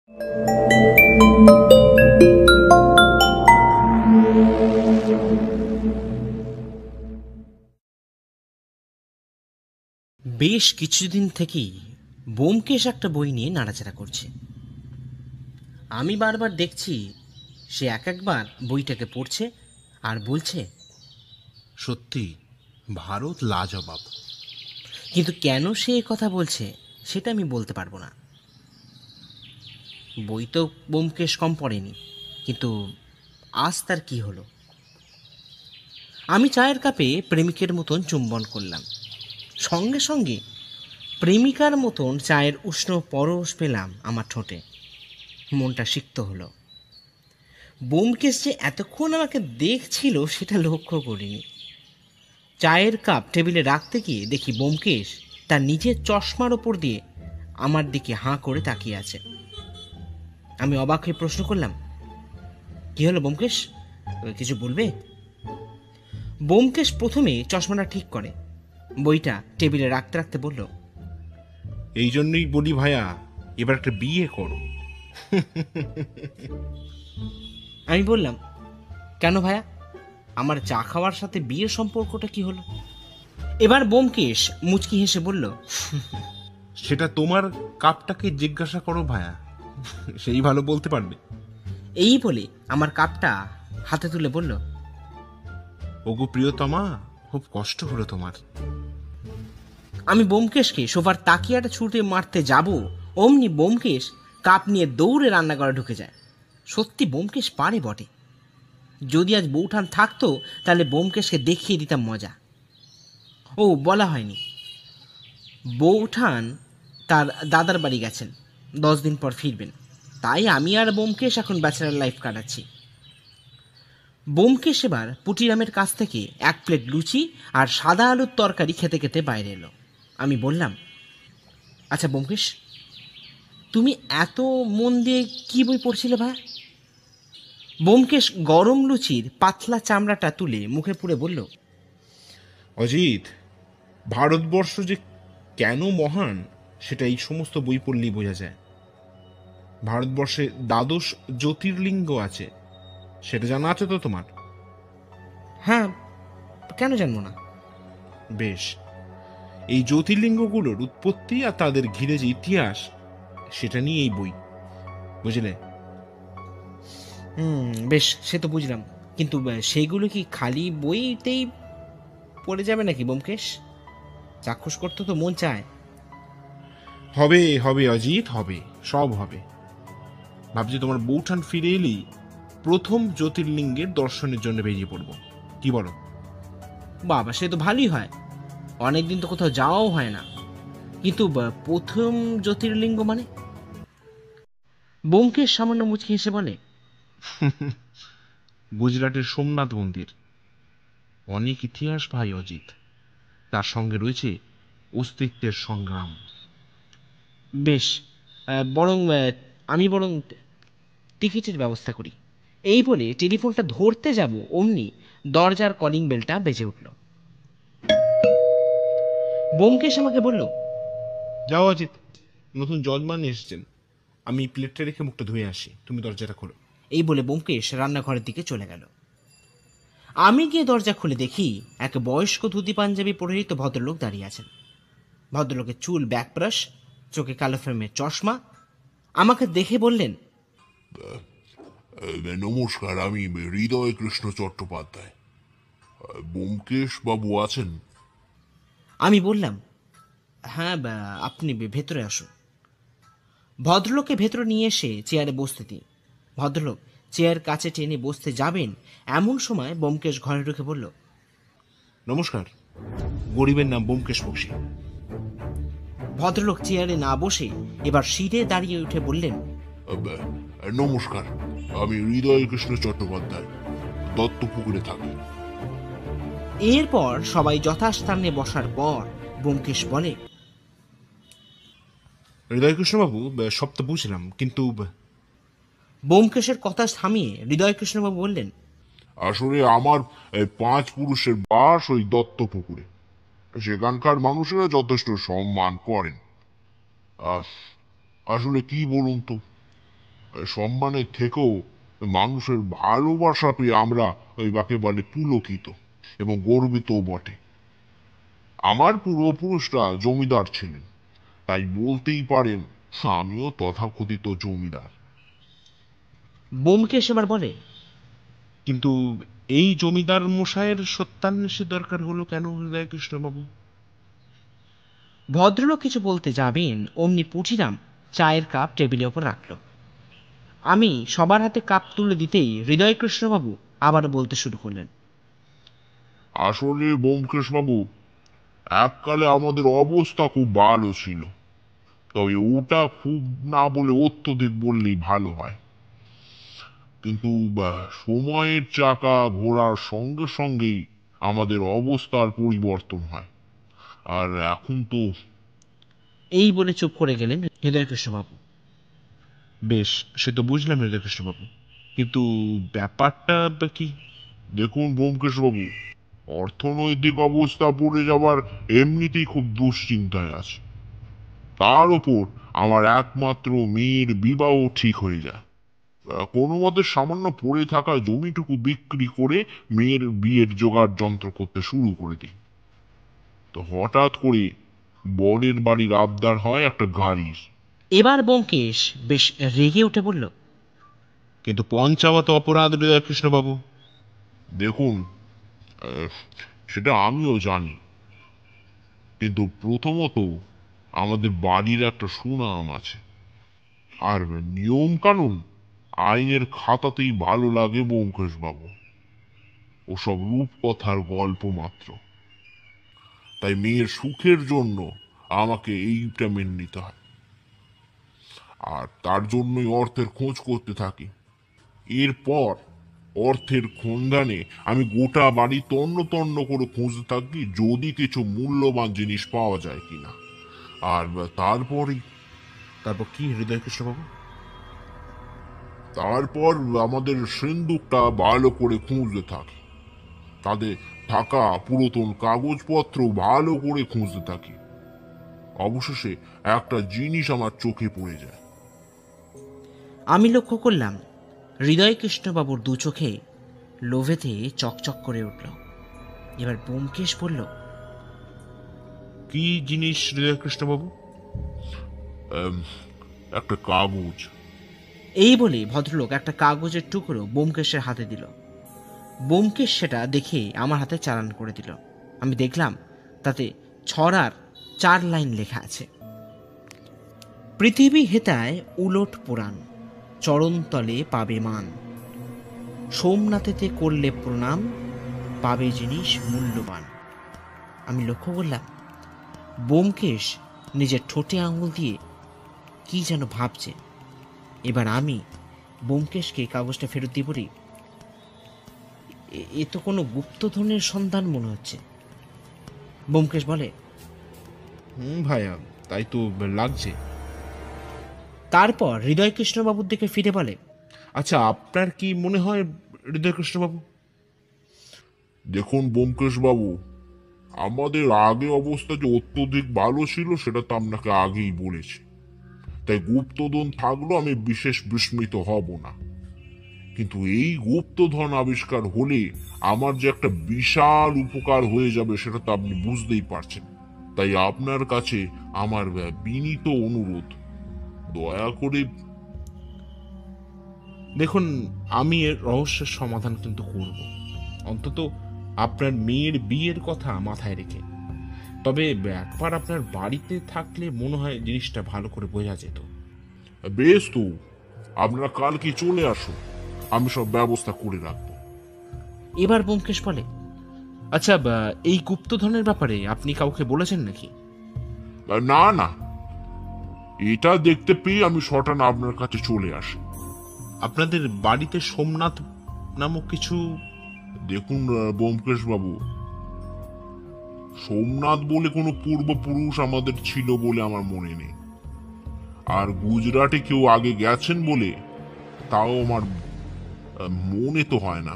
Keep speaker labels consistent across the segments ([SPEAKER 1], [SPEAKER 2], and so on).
[SPEAKER 1] বেশ কিছুদিন থেকেই ব্যোমকেশ একটা বই নিয়ে নাড়াচাড়া করছে। আমি বারবার দেখছি সে একবার বইটাকে পড়ছে আর বলছে,
[SPEAKER 2] সত্যি ভারত লাজবাব।
[SPEAKER 1] কিন্তু কেন সে কথা বলছে সেটা আমি বলতে পারবো না। বই তো ব্যোমকেশ কম পড়েনি, কিন্তু আজ তার কি হলো? আমি চায়ের কাপে প্রেমিকের মতন চুম্বন করলাম, সঙ্গে সঙ্গে প্রেমিকার মতন চায়ের উষ্ণ পরশ পেলাম আমার ঠোঁটে। মনটা সিক্ত হলো। ব্যোমকেশ যে এতক্ষণ আমাকে দেখছিল সেটা লক্ষ্য করিনি। চায়ের কাপ টেবিলে রাখতে গিয়ে দেখি ব্যোমকেশ তার নিজের চশমার ওপর দিয়ে আমার দিকে হাঁ করে তাকিয়ে আছে। আমি অবাক হয়ে প্রশ্ন করলাম, কি হলো ব্যোমকেশ, কিছু বলবে? ব্যোমকেশ প্রথমে চশমাটা ঠিক করে, বইটা টেবিলে রাখতে রাখতে বলল,
[SPEAKER 2] এই জন্যই বলি ভাইয়া, এবার একটা বিয়ে করো।
[SPEAKER 1] আমি বললাম, কেন ভাইয়া, আমার চা খাওয়ার সাথে বিয়ের সম্পর্কটা কি হলো? এবার ব্যোমকেশ মুচকি হেসে বলল,
[SPEAKER 2] সেটা তোমার কাপটাকে জিজ্ঞাসা করো ভাইয়া, সেই ভালো বলতে পারবে।
[SPEAKER 1] এই বলে আমার কাপটা হাতে তুলে বলল,
[SPEAKER 2] ওগো প্রিয়তমা, খুব কষ্ট হলো তোমার।
[SPEAKER 1] আমি ব্যোমকেশকে সোফার তাকিয়াটা ছুটে মারতে যাব, অমনি ব্যোমকেশ কাপ নিয়ে দৌড়ে রান্নাঘরে ঢুকে যায়। সত্যি ব্যোমকেশ পারে বটে। যদি আজ বৌঠান থাকতো তাহলে ব্যোমকেশকে দেখিয়ে দিতাম মজা। ও বলা হয়নি, বৌঠান তার দাদার বাড়ি গেছেন, 10 দিন পর ফিরবেন। তাই আমি আর ব্যোমকেশ এখন ব্যাচেলার লাইফ কাটাচ্ছি। ব্যোমকেশ এবার পুটিরামের কাছ থেকে 1 প্লেট লুচি আর সাদা আলুর তরকারি খেতে খেতে বাইরে এলো। আমি বললাম, আচ্ছা ব্যোমকেশ, তুমি এত মন দিয়ে কি বই পড়ছিলে ভাই? ব্যোমকেশ গরম লুচির পাতলা চামড়াটা তুলে মুখে পুরে বলল,
[SPEAKER 2] অজিত, ভারতবর্ষ যে কেন মহান সেটা এই সমস্ত বই পড়লেই বোঝা যায়। ভারতবর্ষে 12 জ্যোতির্লিঙ্গ আছে, সেটা জানা আছে তো তোমার?
[SPEAKER 1] হ্যাঁ, কেন জানবো না?
[SPEAKER 2] বেশ, এই জ্যোতির্লিঙ্গগুলোর উৎপত্তি আর তাদের ঘিরে যে ইতিহাস, সেটা নিয়ে এই বই, বুঝলে?
[SPEAKER 1] বেশ, সে তো বুঝলাম, কিন্তু সেইগুলো কি খালি বইতেই পড়ে যাবে নাকি ব্যোমকেশ? চাক্ষুষ করতে তো মন চায়।
[SPEAKER 2] হবে হবে অজিত, হবে, সব হবে। ভাবছি তোমার বৌঠান ফিরে এলেই প্রথম জ্যোতির্লিঙ্গের দর্শনের জন্য বেরিয়ে পড়বো, কি বলো?
[SPEAKER 1] বাবা, সে তো ভালোই হয়। অনেকদিন তো কোথাও যাওয়াও হয় না, কিন্তু প্রথম জ্যোতির্লিঙ্গ মানে? ব্যোমকেশ সামান্য মুচকি হেসে বলে,
[SPEAKER 2] গুজরাটের সোমনাথ মন্দির। অনেক ইতিহাস ভাই অজিত, তার সঙ্গে রয়েছে অস্তিত্বের সংগ্রাম।
[SPEAKER 1] বেশ, বরং আমি বরং টিকিটের ব্যবস্থা করি। এই বলে টেলিফোনটা ধরতে যাব, অমনি দরজার কলিং বেলটা বেজে উঠল। ব্যোমকেশ আমাকে বলল,
[SPEAKER 2] যাও অজিত, নতুন যজমান এসেছেন, আমি প্লেটটা রেখে মুখটা ধুয়ে আসি, তুমি দরজাটা খোলো।
[SPEAKER 1] এই বলে ব্যোমকেশ রান্নাঘরের দিকে চলে গেল। আমি গিয়ে দরজা খুলে দেখি এক বয়স্ক ধুতি পাঞ্জাবি পরিহিত ভদ্রলোক দাঁড়িয়ে আছেন। ভদ্রলোকের চুল ব্যাকব্রাশ, চোখে কালো ফ্রেমের চশমা। আমাকে দেখে বললেন,
[SPEAKER 3] নমস্কার, আমি হৃদয় কৃষ্ণ চট্টোপাধ্যায়। ব্যোমকেশ বাবু আছেন?
[SPEAKER 1] আমি বললাম, হ্যাঁ, আপনি ভেতরে আসুন। ভদ্রলোককে ভেতরে নিয়ে এসে চেয়ারে বসতে দিই। ভদ্রলোক চেয়ার কাছে টেনে বসতে যাবেন, এমন সময় ব্যোমকেশ ঘরে ঢুকে বলল,
[SPEAKER 2] নমস্কার, গরিবের নাম ব্যোমকেশ বক্সী।
[SPEAKER 1] ভদ্রলোক চেয়ারে না বসে এবার সিঁড়ে দাঁড়িয়ে উঠে বললেন,
[SPEAKER 3] নমস্কার, আমি হৃদয় কৃষ্ণ চট্টোপাধ্যায়, দত্তপুকুরে থাকি।
[SPEAKER 1] এরপর সবাই যথাস্থানে বসার পর ব্যোমকেশ বলে,
[SPEAKER 2] হৃদয়কৃষ্ণবাবু, সব তো বুঝলাম, কিন্তু
[SPEAKER 1] ব্যোমকেশের কথা থামিয়ে হৃদয়কৃষ্ণবাবু বললেন,
[SPEAKER 3] আসলে আমার 5 পুরুষের বাস ওই দত্তপুকুরে। সেখানকার মানুষেরা যথেষ্ট সম্মান করেন। আস- আসলে কি বলুন তো, সম্মানের থেকেও মানুষের ভালোবাসা পেয়ে আমরা একেবারে পুলকিত এবং গর্বিতও বটে। আমার পূর্বপুরুষরা জমিদার ছিলেন, তাই বলতেই পারেন আমিও তথাকথিত জমিদার।
[SPEAKER 1] ব্যোমকেশ এবার বলে,
[SPEAKER 2] কিন্তু এই জমিদার মশাইয়ের সত্যান্বেষের দরকার হলো কেন হৃদয়কৃষ্ণবাবু?
[SPEAKER 1] ভদ্রলোক কিছু বলতে যাবেন অমনি পুঁটিরাম চায়ের কাপ টেবিলের ওপর রাখল। আমি সবার হাতে কাপ তুলে দিতেই হৃদয়কৃষ্ণবাবু আবারও বলতে শুরু করলেন,
[SPEAKER 3] আসলে ব্যোমকেশ বাবু, এককালে আমাদের অবস্থা খুব ভালো ছিল, তবে ওটা খুব না বলে অত্যধিক বললেই ভালো হয়। কিন্তু সময়ের চাকা ঘোরার সঙ্গে সঙ্গেই আমাদের অবস্থার পরিবর্তন হয়। আর এখন তো
[SPEAKER 1] এই বলে চুপ করে গেলেন হৃদয়কৃষ্ণবাবু।
[SPEAKER 2] বেশ, সে তো বুঝলাম হৃদয়কৃষ্ণবাবু, কিন্তু ব্যাপারটা কি?
[SPEAKER 3] দেখুন ব্যোমকেশ বাবু, অর্থনৈতিক অবস্থা পড়ে যাবার এমনিতেই খুব দুশ্চিন্তায় আছে। তার উপর আমার একমাত্র মেয়ের বিবাহ ঠিক হয়ে যায়। কোনো মতে সামান্য পড়ে থাকা জমিটুকু বিক্রি করে মেয়ের বিয়ের জোগাড় যন্ত্র করতে শুরু করে দিই। তো হঠাৎ করে বরের বাড়ির আবদার হয় একটা গাড়ির।
[SPEAKER 1] এবার ব্যোমকেশ বেশ রেগে উঠে বলল,
[SPEAKER 2] কিন্তু পণ চাওয়া তো অপরাধ হৃদয়কৃষ্ণবাবু।
[SPEAKER 3] দেখুন, সেটা আমিও জানি, কিন্তু প্রথমত আমাদের বাড়ির একটা সুনাম আছে, আর নিয়ম কানুন আইনের খাতাতেই ভালো লাগে ব্যোমকেশ বাবু। ওসব রূপকথার গল্প মাত্র। তাই মেয়ের সুখের জন্য আমাকে এইটা মেনে নিতে হয়, আর তার জন্যই অর্থের খোঁজ করতে থাকি। এরপর অর্থের সন্ধানে আমি গোটা বাড়ি তন্ন তন্ন করে খুঁজতে থাকি যদি কিছু মূল্যবান জিনিস পাওয়া যায় কিনা। আর তারপরই
[SPEAKER 2] তারপর কি হৃদয়কৃষ্ণবাবু?
[SPEAKER 3] তারপর আমাদের সিন্দুকটা ভালো করে খুঁজতে থাকি, তাদের থাকা পুরাতন কাগজপত্র ভালো করে খুঁজতে থাকি। অবশেষে একটা জিনিস আমার চোখে পড়ে যায়।
[SPEAKER 1] আমি লক্ষ্য করলাম হৃদয়কৃষ্ণবাবুর দু চোখে লোভেতে চকচক করে উঠল। এবার ব্যোমকেশ বলল,
[SPEAKER 2] কি জিনিস হৃদয়কৃষ্ণবাবু?
[SPEAKER 3] একটা কাগজ।
[SPEAKER 1] এই বলে ভদ্রলোক একটা কাগজের টুকরো ব্যোমকেশের হাতে দিল। ব্যোমকেশ সেটা দেখে আমার হাতে চালান করে দিল। আমি দেখলাম তাতে ছড়ার 4 লাইন লেখা আছে, পৃথিবী হেতায় উলট পুরাণ, চরণতলে পাবে মান, সোমনাথেতে করলে প্রণাম, পাবে জিনিস মূল্যবান। আমি লক্ষ্য করলাম ব্যোমকেশ নিজের ঠোঁটে আঙুল দিয়ে কি যেন ভাবছে। এবার আমি ব্যোমকেশকে কাগজটা ফেরত দিয়ে বলি, এ তো কোনো গুপ্তধনের সন্ধান মনে হচ্ছে। ব্যোমকেশ বলে,
[SPEAKER 2] ভাইয়া, তাই তো লাগছে।
[SPEAKER 1] তারপর হৃদয়কৃষ্ণবাবুর দিকে ফিরে বলে,
[SPEAKER 2] আচ্ছা, আপনার কি মনে হয় হৃদয়কৃষ্ণবাবু?
[SPEAKER 3] দেখুন ব্যোমকেশ বাবু, আমাদের আগে অবস্থা যে অত্যধিক ভালো ছিল সেটা তো আপনাকে আগেই বলেছি, তাই গুপ্তধন থাকলেও আমি বিশেষ বিস্মিত হব না। কিন্তু এই গুপ্তধন আবিষ্কার হলে আমার যে একটা বিশাল উপকার হয়ে যাবে সেটা তো আপনি বুঝতেই পারছেন। তাই আপনার কাছে আমার বিনীত অনুরোধ, দয়া করে।
[SPEAKER 2] দেখুন, আমি এর রহস্যের সমাধান কিন্তু করব, অন্তত আপনার মেয়ের বিয়ের কথা মাথায় রেখে। তবে একবার আপনার বাড়িতে থাকলে মনে হয় জিনিসটা ভালো করে বোঝা যেত।
[SPEAKER 3] বেশ, তো আপনারা কালকে চলে আসুন, আমি সব ব্যবস্থা করে রাখবো।
[SPEAKER 1] এবার ব্যোমকেশ বলে,
[SPEAKER 2] আচ্ছা, এই গুপ্তধনের ব্যাপারে আপনি কাউকে বলেছেন নাকি?
[SPEAKER 3] না না, এটা দেখতে পেয়ে আমি শটান আপনার কাছে চলে আসি।
[SPEAKER 2] আপনাদের বাড়িতে সোমনাথ নামক কিছু?
[SPEAKER 3] দেখুন ব্যোমকেশ বাবু, সোমনাথ বলে কোনো পূর্বপুরুষ আমাদের ছিল বলে আমার মনে নেই, আর গুজরাটে কেউ আগে গেছেন বলে তাও আমার মনে তো হয় না।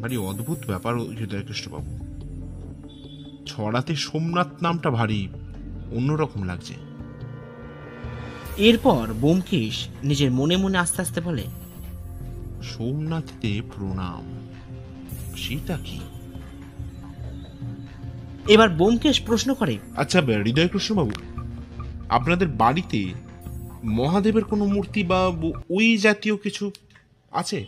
[SPEAKER 2] ভারী অদ্ভুত ব্যাপার হৃদয়কৃষ্ণবাবু। ছড়াতে সোমনাথ নামটা ভারী অন্যরকম লাগছে।
[SPEAKER 1] এরপর ব্যোমকেশ নিজের মনে মনে আস্তে আস্তে বলে,
[SPEAKER 2] সোমনাথতে প্রণাম, সেটা কি?
[SPEAKER 1] এবার ব্যোমকেশ প্রশ্ন করে,
[SPEAKER 2] আচ্ছা হৃদয়কৃষ্ণ বাবু, আপনাদের বাড়িতে মহাদেবের কোনো মূর্তি বা ওই জাতীয় কিছু আছে?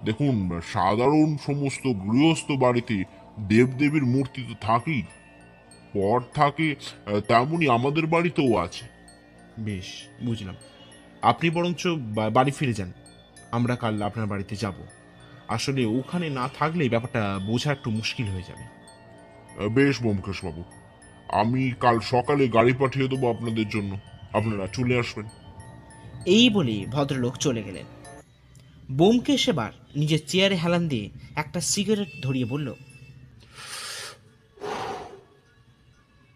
[SPEAKER 3] দেখুন, সাধারণ সমস্ত গৃহস্থ বাড়িতে দেবদেবীর মূর্তি তো থাকেই, পট থাকে, তেমনি আমাদের বাড়িতেও আছে।
[SPEAKER 2] বেশ, বুঝলাম। আপনি বরঞ্চ বাড়ি ফিরে যান, আমরা কাল আপনার বাড়িতে যাব। আসলে ওখানে না থাকলে ব্যাপারটা বোঝা একটু মুশকিল হয়ে যাবে।
[SPEAKER 3] বেশ ব্যোমকেশ বাবু, আমি কাল সকালে গাড়ি পাঠিয়ে দেবো আপনাদের জন্য, আপনারা চলে আসবেন।
[SPEAKER 1] এই বলে ভদ্রলোক চলে গেলেন। ব্যোমকেশ এবার নিজের চেয়ারে হেলান দিয়ে একটা সিগারেট ধরিয়ে বলল,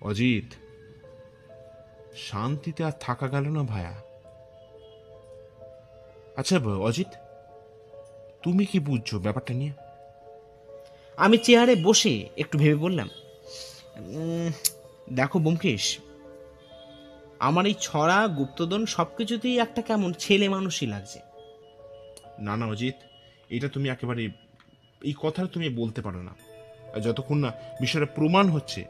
[SPEAKER 2] অজিত, শান্তিতে আর থাকা গেল না ভায়া। আচ্ছা অজিত, তুমি কি বুঝছো ব্যাপারটা নিয়ে?
[SPEAKER 1] আমি চেয়ারে বসে একটু ভেবে বললাম, দেখো ব্যোমকেশ, আমার এই ছড়া গুপ্তধন সবকিছুতেই একটা কেমন ছেলে মানুষই লাগছে।
[SPEAKER 2] না না অজিত, এটা তুমি একেবারে, এই কথা তুমি বলতে পারো না। আর যতক্ষণ না বিষয়টা প্রমাণ হচ্ছে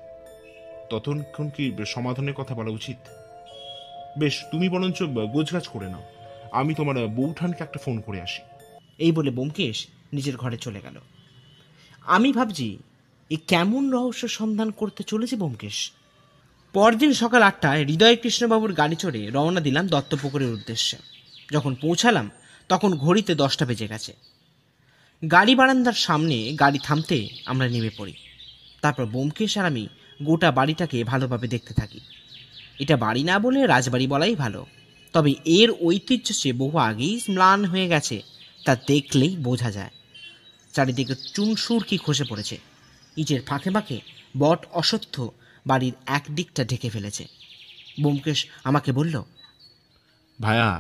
[SPEAKER 2] ততক্ষণ কি সমাধানের কথা বলা উচিত? বেশ, তুমি বরঞ্চ গোছগাছ করে নাও, আমি তোমার বৌঠানকে একটা ফোন করে আসি।
[SPEAKER 1] এই বলে ব্যোমকেশ নিজের ঘরে চলে গেল। আমি ভাবছি, এ কেমন রহস্য সন্ধান করতে চলেছে ব্যোমকেশ। পরদিন সকাল 8টায় হৃদয়কৃষ্ণবাবুর গাড়ি চড়ে রওনা দিলাম দত্তপুকুরের উদ্দেশ্যে। যখন পৌঁছালাম তখন ঘড়িতে 10টা বেজে গেছে। গাড়ি বারান্দার সামনে গাড়ি থামতে আমরা নেমে পড়ি। তারপর ব্যোমকেশ আর আমি গোটা বাড়িটাকে ভালোভাবে দেখতে থাকি। এটা বাড়ি না বলে রাজবাড়ি বলাই ভালো, তবে এর ঐতিহ্য সে বহু আগেই ম্লান হয়ে গেছে, তা দেখলেই বোঝা যায়। চারিদিকে চুনসুর কি খসে পড়েছে, ইটের ফাঁকে ফাঁকে বট অশ্বত্থ বাড়ির এক দিকটা ঢেকে ফেলেছে। ব্যোমকেশ আমাকে বলল,
[SPEAKER 2] ভায়া,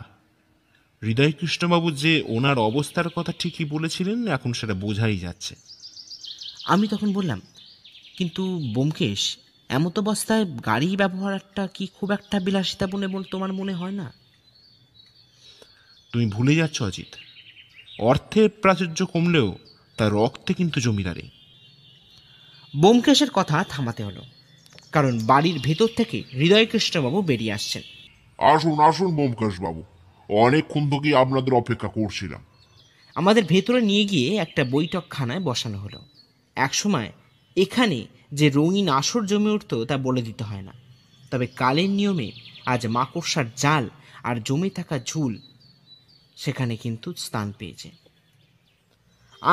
[SPEAKER 2] হৃদয়কৃষ্ণবাবু যে ওনার অবস্থার কথা ঠিকই বলেছিলেন, এখন সেটা বোঝাই যাচ্ছে।
[SPEAKER 1] আমি তখন বললাম, কিন্তু ব্যোমকেশ, এমত অবস্থায় গাড়ি ব্যবহারটা কি খুব একটা বিলাসিতা বলে তোমার মনে হয় না?
[SPEAKER 2] তুমি ভুলে যাচ্ছ অজিত, অর্থের প্রাচুর্য কমলেও তার রক্তে কিন্তু জমিদারে।
[SPEAKER 1] ব্যোমকেশের কথা থামাতে হলো, কারণ বাড়ির ভেতর থেকে হৃদয়কৃষ্ণবাবু বেরিয়ে আসছেন।
[SPEAKER 3] আসুন আসুন ব্যোমকেশ বাবু, অনেকক্ষণ থেকেই আপনাদের অপেক্ষা করছিলাম।
[SPEAKER 1] আমাদের ভেতরে নিয়ে গিয়ে একটা বৈঠকখানায় বসানো হলো। একসময় এখানে যে রঙিন আসর জমে উঠত তা বলে দিতে হয় না, তবে কালের নিয়মে আজ মাকড়সার জাল আর জমে থাকা ঝুল সেখানে কিন্তু স্থান পেয়েছে।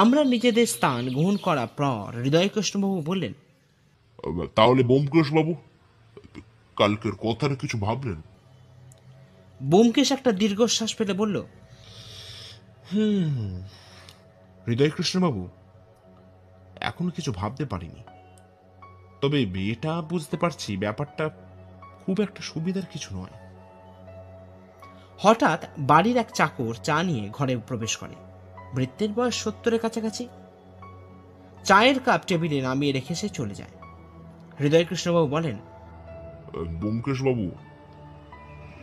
[SPEAKER 1] আমরা নিজেদের স্থান গ্রহণ করার পর হৃদয়কৃষ্ণবাবু বললেন,
[SPEAKER 3] তাহলে ব্যোমকেশ বাবু, কালকের কথাটা কিছু ভাবলেন?
[SPEAKER 1] ব্যোমকেশ একটা দীর্ঘশ্বাস ফেলে বলল,
[SPEAKER 2] হৃদয়কৃষ্ণবাবু, এখনো কিছু ভাবতে পারিনি, তবে এটা বুঝতে পারছি ব্যাপারটা খুব একটা সুবিধার কিছু নয়।
[SPEAKER 1] হঠাৎ বাড়ির এক চাকর চা নিয়ে ঘরে প্রবেশ করে। বৃদ্ধের বয়স 70-এর কাছাকাছি। চায়ের কাপ টেবিলে নামিয়ে রেখে সে চলে যায়। হৃদয়কৃষ্ণবাবু বলেন,
[SPEAKER 3] ব্যোমকেশ বাবু,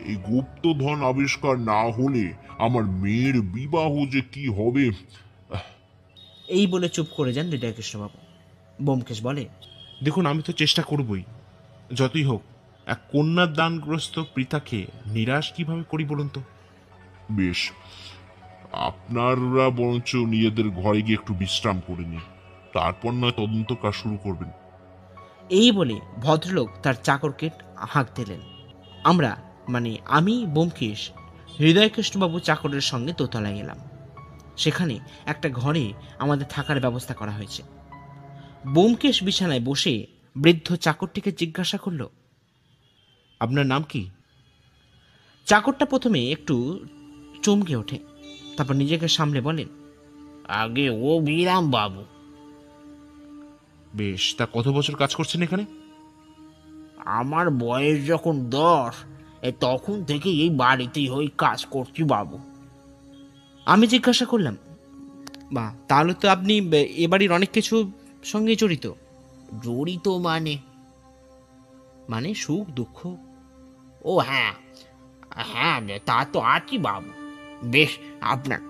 [SPEAKER 3] এই গুপ্তধন আবিষ্কার না হলে আমার মেয়ের বিবাহ যে কি হবে।
[SPEAKER 1] এই বলে চুপ করে যান হৃদয়কৃষ্ণবাবু। ব্যোমকেশ বলে,
[SPEAKER 2] দেখুন, আমি তো চেষ্টা করবই, যতই হোক এক কন্যার দানগ্রস্ত পিতাকে নিরাশ কিভাবে করি বলুন তো।
[SPEAKER 3] বেশ, আপনারা বরঞ্চ নিজেদের ঘরে গিয়ে একটু বিশ্রাম করে নিন, তারপর নয় তদন্ত কাজ শুরু করবেন।
[SPEAKER 1] এই বলে ভদ্রলোক তার চাকরকে হাঁক দিলেন। আমরা, মানে আমি, ব্যোমকেশ, হৃদয়কৃষ্ণবাবু চাকরের সঙ্গে দোতলায় এলাম। সেখানে একটা ঘরে আমাদের থাকার ব্যবস্থা করা হয়েছে। ব্যোমকেশ বিছানায় বসে বৃদ্ধ চাকরটিকে জিজ্ঞাসা করল,
[SPEAKER 2] আপনার নাম কি?
[SPEAKER 1] চাকরটা প্রথমে একটু চমকে ওঠে, তারপর নিজেকে সামলে বলেন,
[SPEAKER 4] আগে ও বিরাম বাবু।
[SPEAKER 2] বেশ, তা কত বছর কাজ করছেন এখানে?
[SPEAKER 4] আমার বয়স যখন 10, তখন থেকে এই বাড়িতেই হই কাজ করছি বাবু।
[SPEAKER 1] আমি জিজ্ঞাসা করলাম, বা তাহলে তো আপনি এ বাড়ির অনেক কিছু সঙ্গে জড়িত।
[SPEAKER 4] জড়িত মানে?
[SPEAKER 1] মানে সুখ দুঃখ?
[SPEAKER 4] ও হ্যাঁ, হ্যাঁ তা তো আছি বাবু। বেশ, আপনার